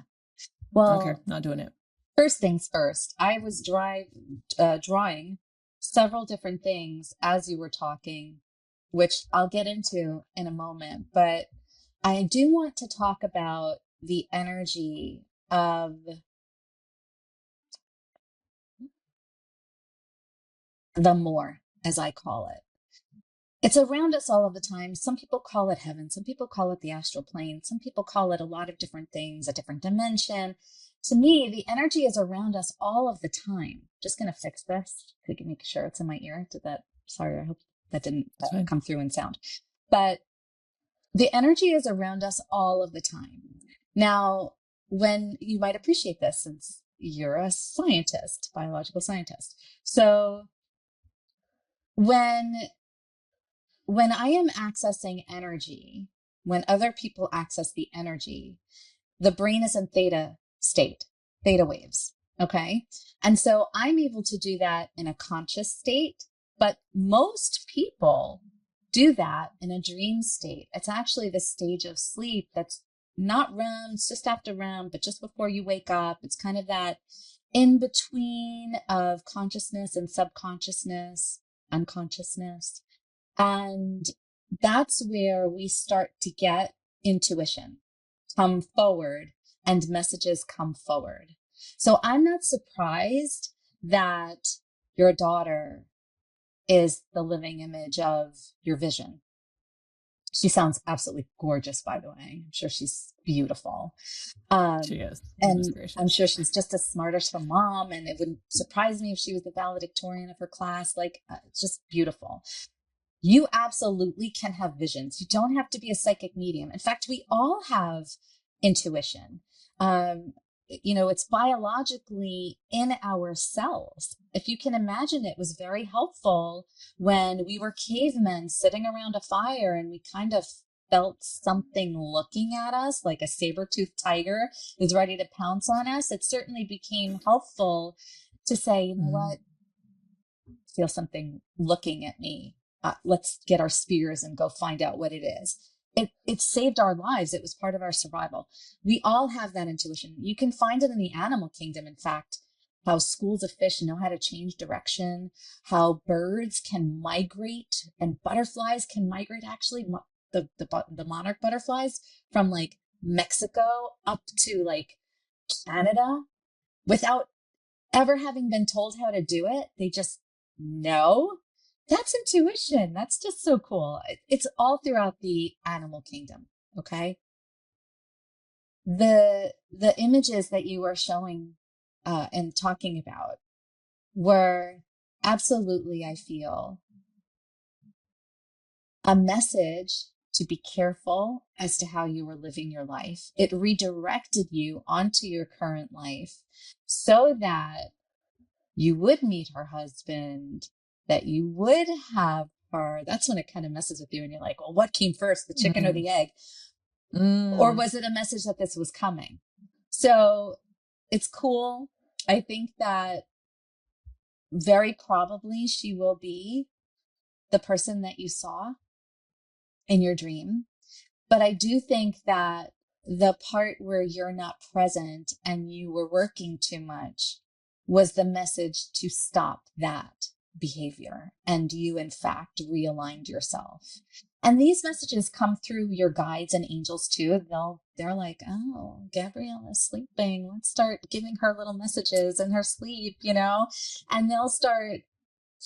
well, okay, not doing it. First things first, I was drawing several different things as you were talking, which I'll get into in a moment. But I do want to talk about the energy of the more, as I call it. It's around us all of the time. Some people call it heaven. Some people call it the astral plane. Some people call it a lot of different things, a different dimension. To me, the energy is around us all of the time. Just going to fix this. Could you make sure it's in my ear? Sorry, I hope that didn't come through in sound. But the energy is around us all of the time. Now, when you might appreciate this since you're a scientist, biological scientist. So when I am accessing energy, when other people access the energy, the brain is in theta state, theta waves. Okay. And so I'm able to do that in a conscious state, but most people do that in a dream state. It's actually the stage of sleep that's not REM, it's just after REM, but just before you wake up. It's kind of that in between of consciousness and subconsciousness, unconsciousness. And that's where we start to get intuition come forward and messages come forward. So I'm not surprised that your daughter is the living image of your vision. She sounds absolutely gorgeous, by the way. I'm sure she's beautiful. She is. And I'm sure she's just as smart as her mom. And it wouldn't surprise me if she was the valedictorian of her class. Like, it's just beautiful. You absolutely can have visions. You don't have to be a psychic medium. In fact, we all have intuition. It's biologically in our cells. If you can imagine, it was very helpful when we were cavemen sitting around a fire and we kind of felt something looking at us, like a saber-toothed tiger is ready to pounce on us. It certainly became helpful to say, you know what, feel something looking at me. Let's get our spears and go find out what it is. It saved our lives. It was part of our survival. We all have that intuition. You can find it in the animal kingdom. In fact, how schools of fish know how to change direction, how birds can migrate and butterflies can migrate. Actually, the monarch butterflies from like Mexico up to like Canada without ever having been told how to do it. They just know. That's intuition. That's just so cool. It's all throughout the animal kingdom. Okay. The images that you were showing and talking about were absolutely, I feel, a message to be careful as to how you were living your life. It redirected you onto your current life so that you would meet her husband, that you would have her. That's when it kind of messes with you and you're like, well, what came first, the chicken or the egg? Or was it a message that this was coming? So it's cool. I think that very probably she will be the person that you saw in your dream. But I do think that the part where you're not present and you were working too much was the message to stop that behavior. And you, in fact, realigned yourself. And these messages come through your guides and angels too. They're like, oh, Gabrielle is sleeping. Let's start giving her little messages in her sleep, and they'll start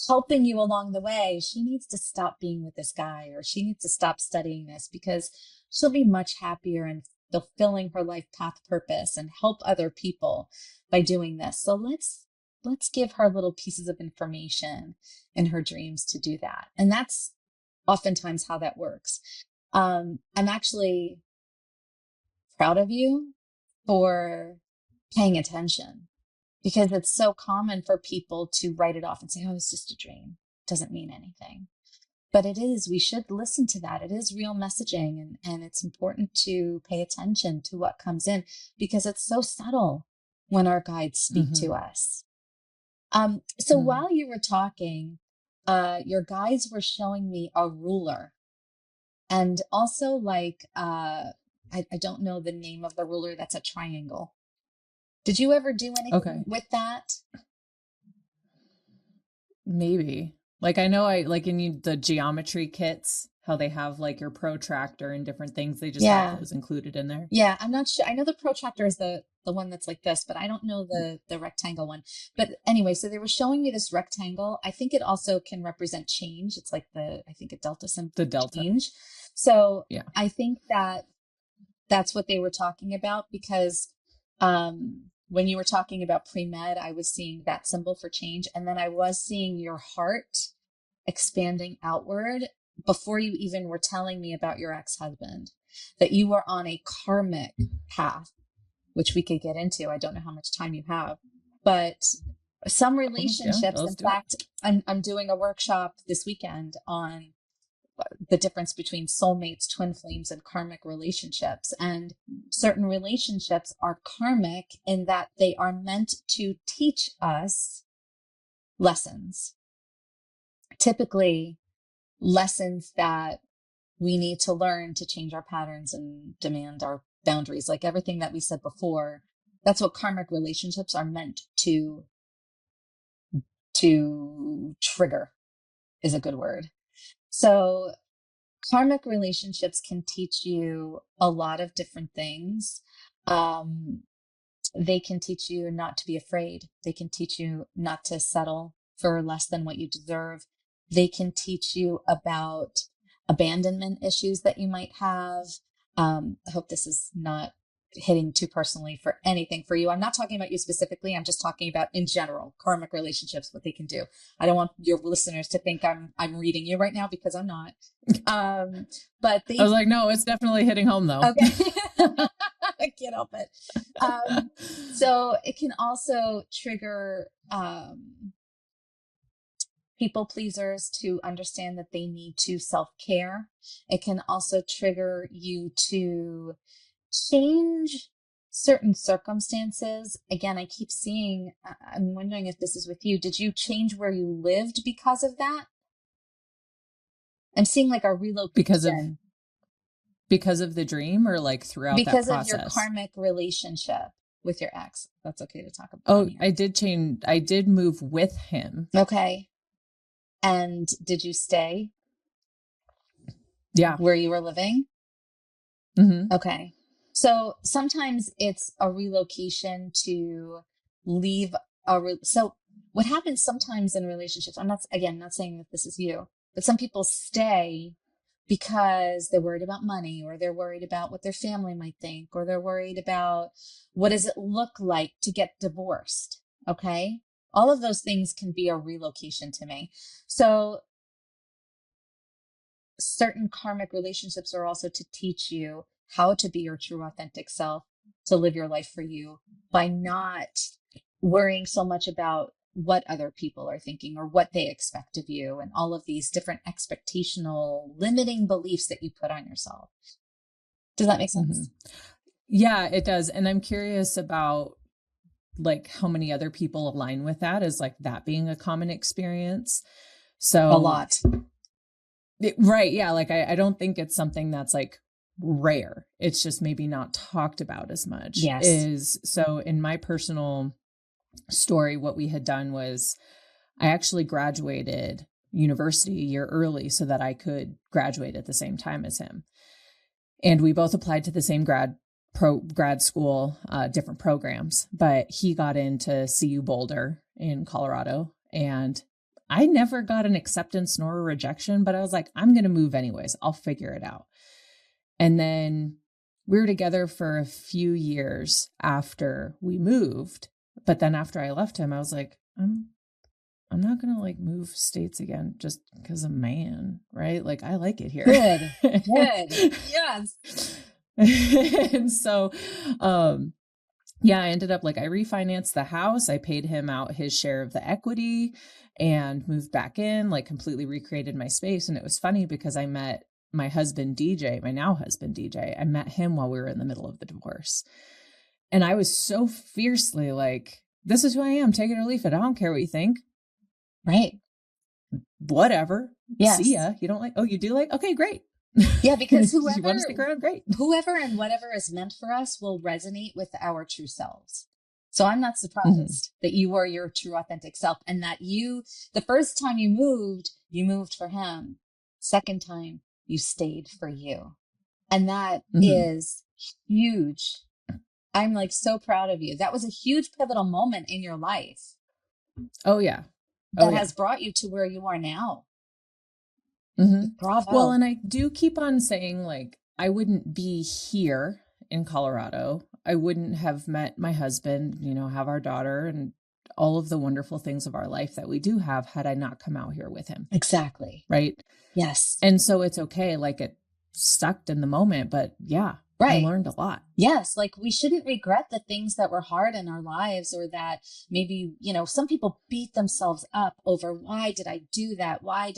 helping you along the way. She needs to stop being with this guy, or she needs to stop studying this, because she'll be much happier and fulfilling her life path purpose and help other people by doing this. So let's give her little pieces of information in her dreams to do that. And that's oftentimes how that works. I'm actually proud of you for paying attention, because it's so common for people to write it off and say, oh, it's just a dream. It doesn't mean anything. But it is. We should listen to that. It is real messaging, and it's important to pay attention to what comes in, because it's so subtle when our guides speak to us. So while you were talking, your guides were showing me a ruler, and also like, I don't know the name of the ruler. That's a triangle. Did you ever do anything with that? Maybe. Like, I know like in the geometry kits, how they have like your protractor and different things. They just have those included in there. Yeah, I'm not sure. I know the protractor is the one that's like this, but I don't know the rectangle one. But anyway, so they were showing me this rectangle. I think it also can represent change. It's like I think a delta symbol. The delta. Change. So yeah. I think that's what they were talking about, because when you were talking about pre-med, I was seeing that symbol for change. And then I was seeing your heart expanding outward before you even were telling me about your ex-husband, that you were on a karmic path, which we could get into. I don't know how much time you have, but some relationships, in fact, I'm doing a workshop this weekend on the difference between soulmates, twin flames, and karmic relationships. And certain relationships are karmic in that they are meant to teach us lessons, typically lessons that we need to learn to change our patterns and demand our boundaries. Like everything that we said before, that's what karmic relationships are meant to trigger, is a good word. So karmic relationships can teach you a lot of different things. They can teach you not to be afraid. They can teach you not to settle for less than what you deserve. They can teach you about abandonment issues that you might have. I hope this is not hitting too personally for anything for you. I'm not talking about you specifically. I'm just talking about in general, karmic relationships, what they can do. I don't want your listeners to think I'm reading you right now, because I'm not. But I was like, no, it's definitely hitting home though. Okay. I can't help it. So it can also trigger, people pleasers to understand that they need to self-care. It can also trigger you to change certain circumstances. Again, I keep seeing, I'm wondering if this is with you. Did you change where you lived because of that? I'm seeing like a relocation. Because of the dream, or like throughout that process? Because of your karmic relationship with your ex. That's okay to talk about. Oh, I did change. I did move with him. Okay. And did you stay? Yeah. Where you were living? Mm-hmm. Okay. So sometimes it's a relocation to leave so what happens sometimes in relationships, I'm not saying that this is you, but some people stay because they're worried about money, or they're worried about what their family might think, or they're worried about what does it look like to get divorced. Okay. All of those things can be a relocation to me. So certain karmic relationships are also to teach you how to be your true authentic self, to live your life for you by not worrying so much about what other people are thinking or what they expect of you, and all of these different expectational limiting beliefs that you put on yourself. Does that make sense? Mm-hmm. Yeah, it does. And I'm curious about like how many other people align with that, as like that being a common experience. So a lot. Right. Yeah. Like I don't think it's something that's like rare. It's just maybe not talked about as much. Yes. So in my personal story, what we had done was I actually graduated university a year early so that I could graduate at the same time as him. And we both applied to the same grad school, different programs, but he got into CU Boulder in Colorado, and I never got an acceptance nor a rejection, but I was like, I'm going to move anyways. I'll figure it out. And then we were together for a few years after we moved. But then after I left him, I was like, I'm not going to like move states again just because I'm a man, right? Like I like it here. Good. Yes. And so, yeah, I ended up like, I refinanced the house. I paid him out his share of the equity and moved back in, like completely recreated my space. And it was funny because I met my husband, DJ, my now husband, DJ. I met him while we were in the middle of the divorce. And I was so fiercely like, this is who I am. Take it or leave it. I don't care what you think. Right. Whatever. Yes. See ya. You don't like, oh, you do like, okay, great. Yeah, because you want to stick around, great. Whoever and whatever is meant for us will resonate with our true selves. So I'm not surprised that you are your true authentic self, and that the first time you moved for him. Second time you stayed for you. And that is huge. I'm like so proud of you. That was a huge pivotal moment in your life. Oh yeah. That has brought you to where you are now. Bravo. Well, and I do keep on saying, like, I wouldn't be here in Colorado. I wouldn't have met my husband, have our daughter and all of the wonderful things of our life that we do have had I not come out here with him. Exactly. Right. Yes. And so it's okay. Like it sucked in the moment, but yeah. Right. I learned a lot. Yes. Like we shouldn't regret the things that were hard in our lives, or that maybe, some people beat themselves up over, why did I do that? Why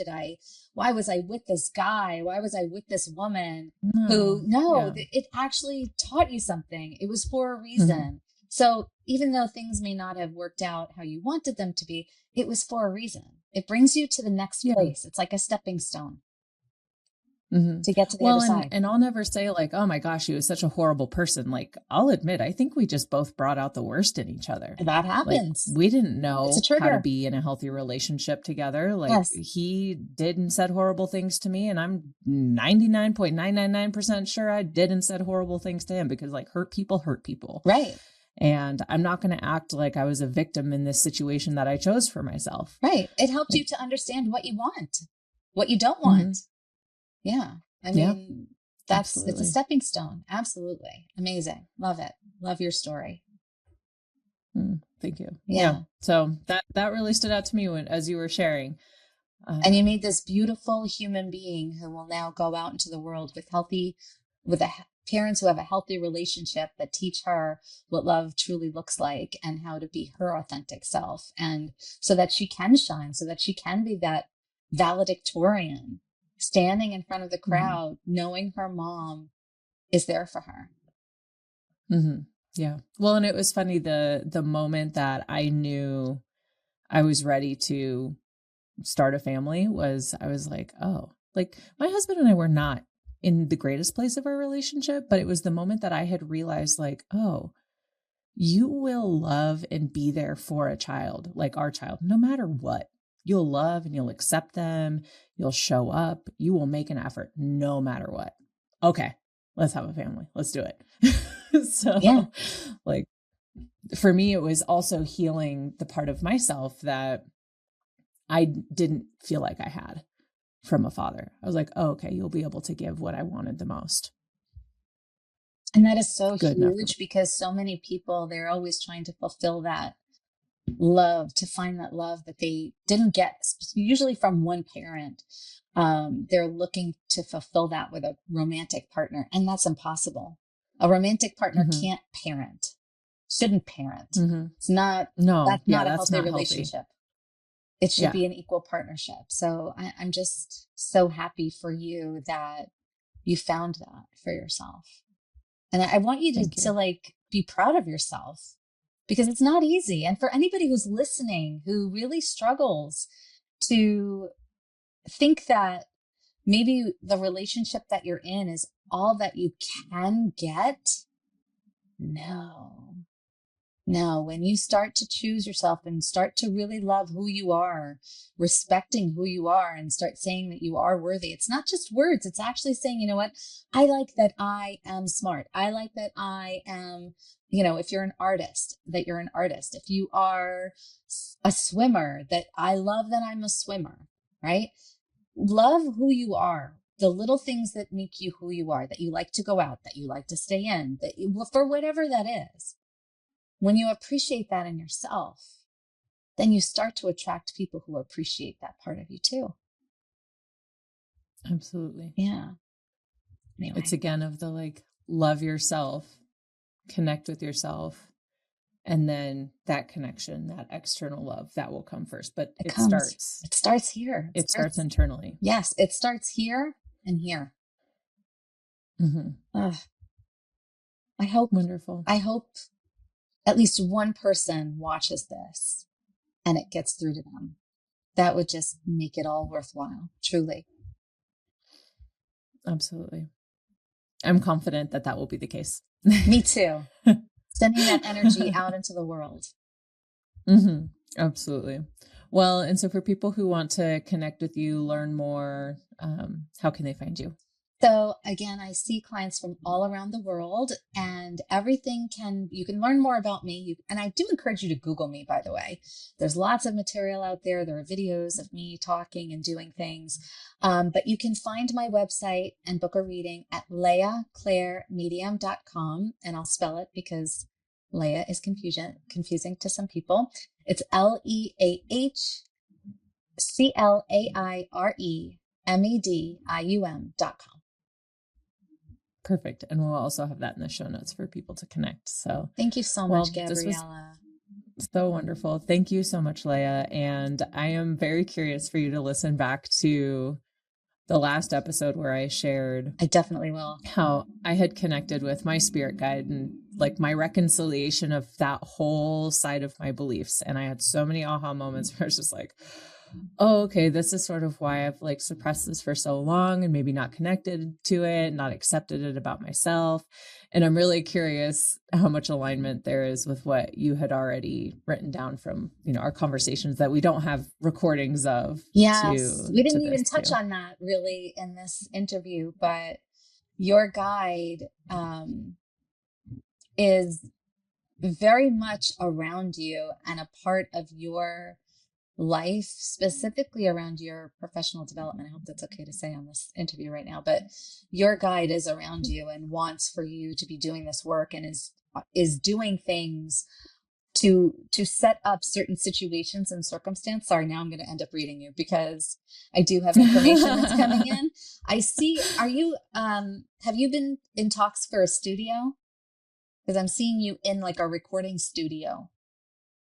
was I with this guy? Why was I with this woman it actually taught you something. It was for a reason. So even though things may not have worked out how you wanted them to be, it was for a reason. It brings you to the next place. It's like a stepping stone. To get to the other side. And I'll never say like, oh my gosh, he was such a horrible person. Like, I'll admit, I think we just both brought out the worst in each other. That happens. Like, we didn't know how to be in a healthy relationship together. Like he did and said horrible things to me, and I'm 99.999% sure I did and said horrible things to him, because like hurt people. Right. And I'm not going to act like I was a victim in this situation that I chose for myself. Right. It helped you to understand what you want, what you don't want. Yeah. I mean, it's a stepping stone. Absolutely. Amazing. Love it. Love your story. Thank you. Yeah. So that really stood out to me as you were sharing. And you made this beautiful human being who will now go out into the world with parents who have a healthy relationship that teach her what love truly looks like and how to be her authentic self. And so that she can shine, so that she can be that valedictorian, standing in front of the crowd, knowing her mom is there for her. Yeah. Well, and it was funny, the moment that I knew I was ready to start a family I was like, oh, like my husband and I were not in the greatest place of our relationship, but it was the moment that I had realized like, oh, you will love and be there for a child, like our child, no matter what. You'll love and you'll accept them. You'll show up. You will make an effort no matter what. Okay, let's have a family. Let's do it. So like for me, it was also healing the part of myself that I didn't feel like I had from a father. I was like, oh, okay, you'll be able to give what I wanted the most. And that is so huge, because so many people, they're always trying to fulfill that love, to find that love that they didn't get usually from one parent. They're looking to fulfill that with a romantic partner, and that's impossible. A romantic partner can't parent, shouldn't parent. It's not, that's not a healthy relationship. It should be an equal partnership. So I'm just so happy for you that you found that for yourself. And I want you to like be proud of yourself, because it's not easy. And for anybody who's listening, who really struggles to think that maybe the relationship that you're in is all that you can get. No, when you start to choose yourself and start to really love who you are, respecting who you are, and start saying that you are worthy, it's not just words. It's actually saying, you know what? I like that I am smart. I like that I am, if you're an artist, that you're an artist. If you are a swimmer, that I love that I'm a swimmer, right? Love who you are. The little things that make you who you are, that you like to go out, that you like to stay in, that you, for whatever that is. When you appreciate that in yourself, then you start to attract people who appreciate that part of you too. Absolutely. Yeah. Anyway. It's again of the love yourself, connect with yourself, and then that connection, that external love, that will come first. But it starts here. It starts internally. Yes. It starts here and here. Mm-hmm. I hope. Wonderful. I hope at least one person watches this and it gets through to them. That would just make it all worthwhile, truly. Absolutely. I'm confident that will be the case. Me too. Sending that energy out into the world. Mm-hmm. Absolutely. Well, and so for people who want to connect with you, learn more, how can they find you? So again, I see clients from all around the world, and you can learn more about me. And I do encourage you to Google me, by the way. There's lots of material out there. There are videos of me talking and doing things. But you can find my website and book a reading at leahclairemedium.com. And I'll spell it because Léah is confusing to some people. It's LeahClairemedium.com. Perfect. And we'll also have that in the show notes for people to connect. So thank you so much, Gabriella. So wonderful. Thank you so much, Léah. And I am very curious for you to listen back to the last episode where I shared. I definitely will. How I had connected with my spirit guide and my reconciliation of that whole side of my beliefs. And I had so many aha moments where it's just oh, okay, this is sort of why I've suppressed this for so long and maybe not connected to it, not accepted it about myself. And I'm really curious how much alignment there is with what you had already written down from, our conversations that we don't have recordings of. Yes, we didn't even touch on that really in this interview, but your guide is very much around you and a part of your life, specifically around your professional development. I hope that's okay to say on this interview right now, but your guide is around you and wants for you to be doing this work and is doing things to set up certain situations and circumstance. Sorry, now I'm going to end up reading you because I do have information that's coming in. I see. Have you been in talks for a studio? Because I'm seeing you in a recording studio,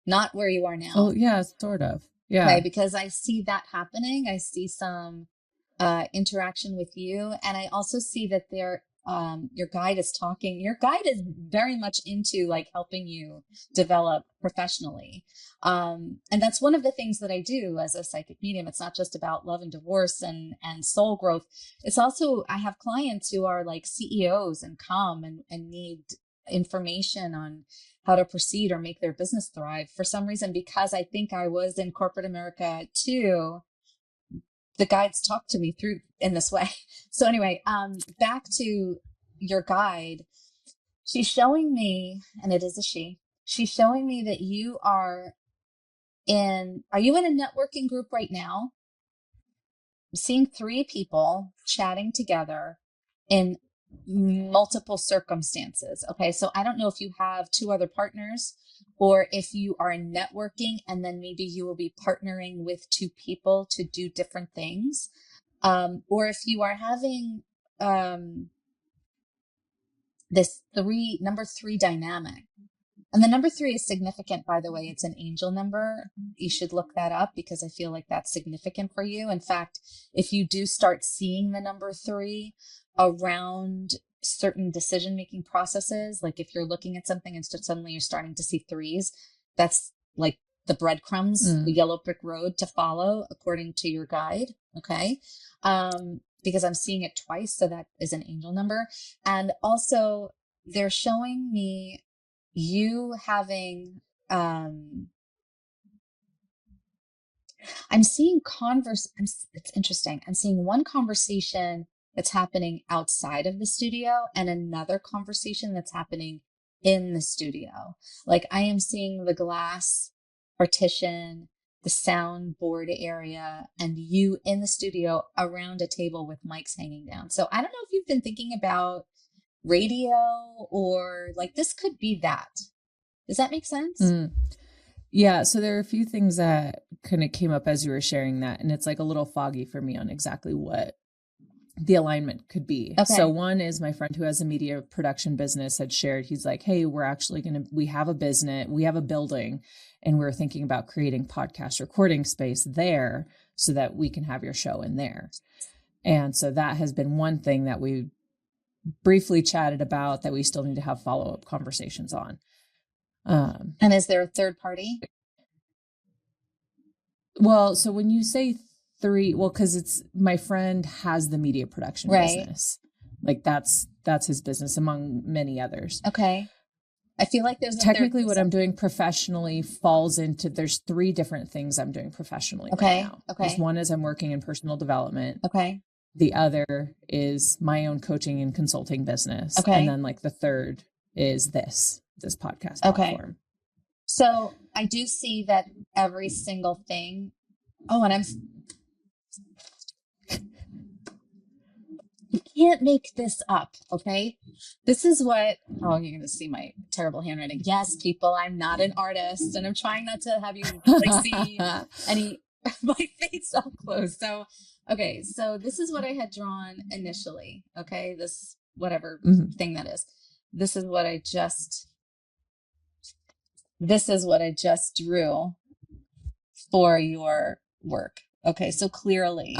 not where you are now. Oh yeah, sort of. Yeah. Okay, because I see that happening. I see some interaction with you. And I also see that your guide is talking. Your guide is very much into helping you develop professionally. And that's one of the things that I do as a psychic medium. It's not just about love and divorce and soul growth. It's also, I have clients who are CEOs and come and need information on how to proceed or make their business thrive. For some reason, because I think I was in corporate America too, the guides talk to me through in this way. So anyway, back to your guide. She's showing me, and it is a she's showing me that you are you in a networking group right now? I'm seeing 3 people chatting together in multiple circumstances. Okay. So I don't know if you have 2 other partners or if you are networking and then maybe you will be partnering with 2 people to do different things. Or if you are having, this number 3 dynamic. And the number 3 is significant, by the way. It's an angel number. You should look that up because I feel like that's significant for you. In fact, if you do start seeing the number 3 around certain decision-making processes, if you're looking at something and suddenly you're starting to see 3s, that's the breadcrumbs, the yellow brick road to follow according to your guide. Okay. because I'm seeing it twice. So that is an angel number. And also they're showing me you having, I'm seeing it's interesting. I'm seeing one conversation that's happening outside of the studio and another conversation that's happening in the studio. Like I am seeing the glass partition, the soundboard area, and you in the studio around a table with mics hanging down. So I don't know if you've been thinking about radio or like this could be that. Does that make sense? Yeah. So there are a few things that kind of came up as you were sharing that. And it's like a little foggy for me on exactly what the alignment could be. Okay. So one is my friend who has a media production business had shared, he's like, hey, we have a business, we have a building, and we're thinking about creating podcast recording space there so that we can have your show in there. And so that has been one thing that we briefly chatted about that we still need to have follow-up conversations on. And is there a third party? Well, so when you say three, well, because it's my friend has the media production business. Like that's his business among many others. Okay. I feel like there's technically what I'm doing professionally falls into, there's three different things I'm doing professionally right now. Okay. One is I'm working in personal development. Okay. The other is my own coaching and consulting business. Okay. And then like the third is this podcast platform. So I do see that every single thing. Oh, and you can't make this up. Okay. This is what, oh, you're going to see my terrible handwriting. Yes, people, I'm not an artist and I'm trying not to have you like see my face all closed. So, okay. So this is what I had drawn initially. Okay. This, whatever thing that is, this is what I just drew for your work. Okay. So clearly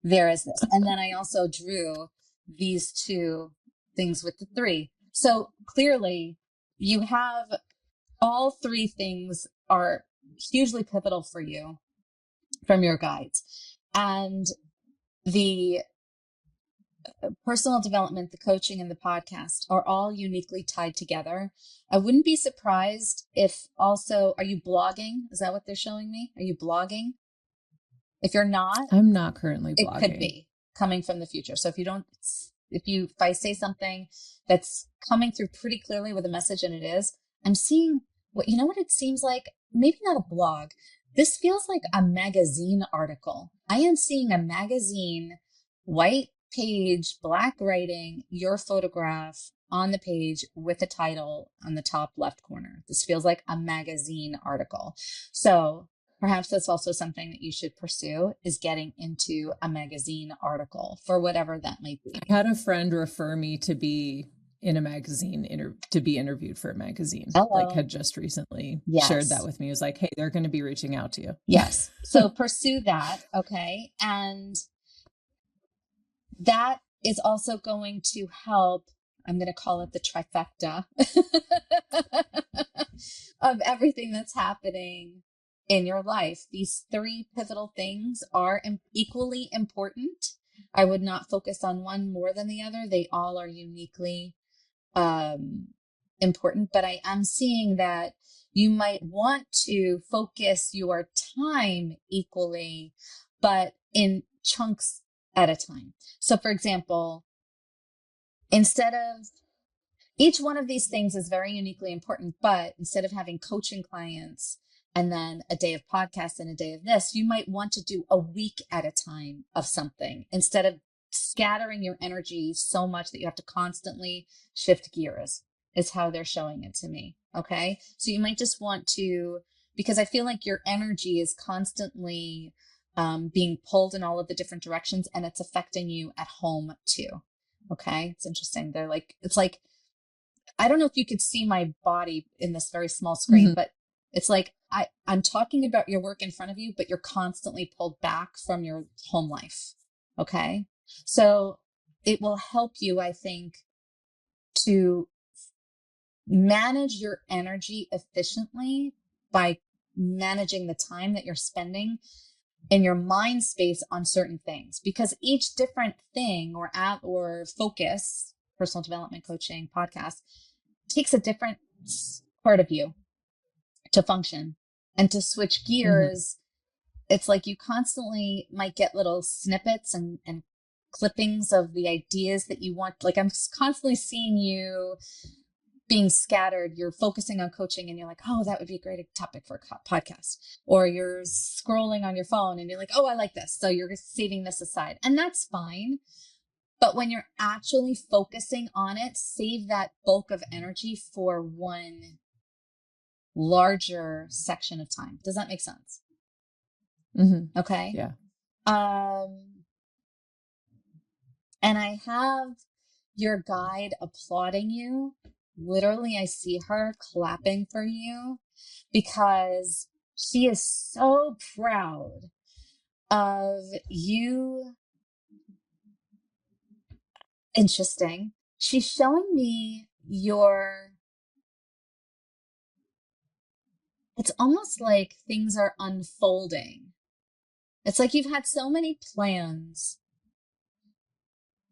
there is this. And then I also drew these two things with the three. So clearly you have all three things are hugely pivotal for you from your guides. And the personal development, the coaching, and the podcast are all uniquely tied together. I wouldn't be surprised if also, are you blogging? Is that what they're showing me? Are you blogging? If you're not, I'm not currently blogging. It could be coming from the future. So if I say something that's coming through pretty clearly with a message, and it is, I'm seeing what it seems like, maybe not a blog. This feels like a magazine article. I am seeing a magazine, white page, black writing, your photograph on the page with a title on the top left corner. This feels like a magazine article. So perhaps that's also something that you should pursue, is getting into a magazine article for whatever that might be. I had a friend refer me to be in a magazine, to be interviewed for a magazine. Hello. Like had just recently shared that with me. It was like, hey, they're going to be reaching out to you. Yes. So pursue that. Okay. And that is also going to help. I'm going to call it the trifecta of everything that's happening in your life. These three pivotal things are equally important. I would not focus on one more than the other. They all are uniquely important, but I am seeing that you might want to focus your time equally, but in chunks at a time. So for example, instead of each one of these things is very uniquely important, but instead of having coaching clients and then a day of podcast and a day of this, you might want to do a week at a time of something instead of scattering your energy so much that you have to constantly shift gears, is how they're showing it to me. Okay. So you might just want to, because I feel like your energy is constantly being pulled in all of the different directions, and it's affecting you at home too. Okay. It's interesting. It's like, I don't know if you could see my body in this very small screen, but it's like, I'm talking about your work in front of you, but you're constantly pulled back from your home life. Okay. So it will help you, I think, to manage your energy efficiently by managing the time that you're spending in your mind space on certain things, because each different thing or app or focus, personal development coaching, podcast, takes a different part of you to function and to switch gears. It's like you constantly might get little snippets and clippings of the ideas that you want. Like I'm constantly seeing you being scattered. You're focusing on coaching and you're like, oh, that would be a great topic for a podcast. Or you're scrolling on your phone and you're like, oh, I like this. So you're saving this aside. And that's fine. But when you're actually focusing on it, save that bulk of energy for one larger section of time. Does that make sense? Okay. Yeah. And I have your guide applauding you. Literally, I see her clapping for you because she is so proud of you. Interesting. She's showing me it's almost like things are unfolding. It's like you've had so many plans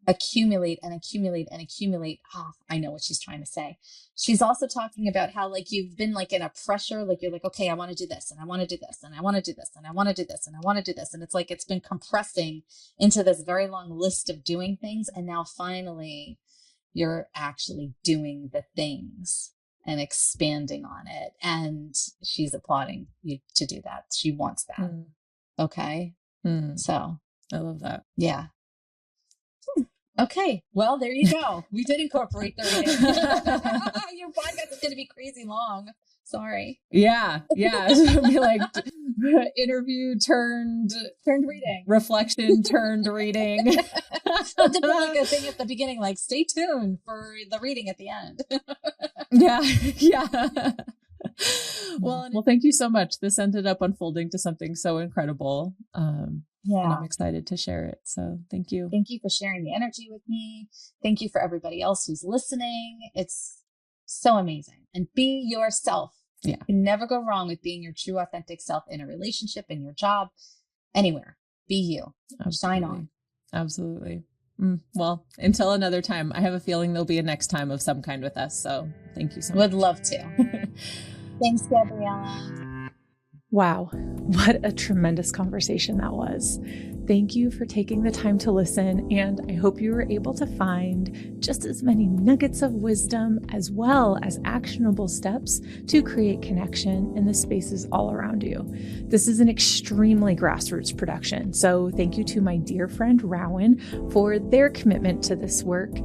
accumulate and accumulate and accumulate. Oh, I know what she's trying to say. She's also talking about how like you've been like in a pressure, like you're like, okay, I want to do this and I want to do this and I want to do this and I want to do this and I want to do this. And it's like, it's been compressing into this very long list of doing things. And now finally you're actually doing the things and expanding on it. And she's applauding you to do that. She wants that. Okay. So I love that. Yeah. Okay. Well, there you go. We did incorporate the reading. Your podcast is going to be crazy long. Sorry. Yeah. Yeah. It'll be like interview turned reading. Reflection turned reading. I'll do like a thing at the beginning, like stay tuned for the reading at the end. Yeah. Yeah. Well, thank you so much. This ended up unfolding to something so incredible. Yeah. And I'm excited to share it. So thank you. Thank you for sharing the energy with me. Thank you for everybody else who's listening. It's so amazing. And be yourself. Yeah. You can never go wrong with being your true, authentic self in a relationship, in your job, anywhere. Be you. Absolutely. Shine on. Absolutely. Well, until another time, I have a feeling there'll be a next time of some kind with us. So thank you so much. Would love to. Thanks, Gabriella. Wow, what a tremendous conversation that was. Thank you for taking the time to listen, and I hope you were able to find just as many nuggets of wisdom as well as actionable steps to create connection in the spaces all around you. This is an extremely grassroots production, so thank you to my dear friend Rowan for their commitment to this work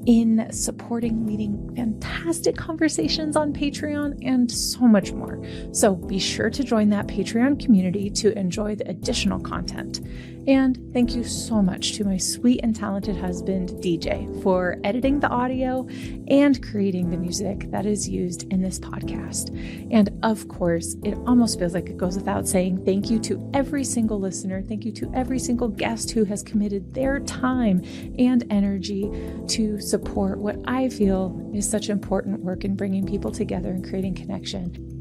in supporting leading fantastic conversations on Patreon and so much more. So be sure to join that Patreon community to enjoy the additional content. And thank you so much to my sweet and talented husband, DJ, for editing the audio and creating the music that is used in this podcast. And of course, it almost feels like it goes without saying thank you to every single listener. Thank you to every single guest who has committed their time and energy to support what I feel is such important work in bringing people together and creating connection.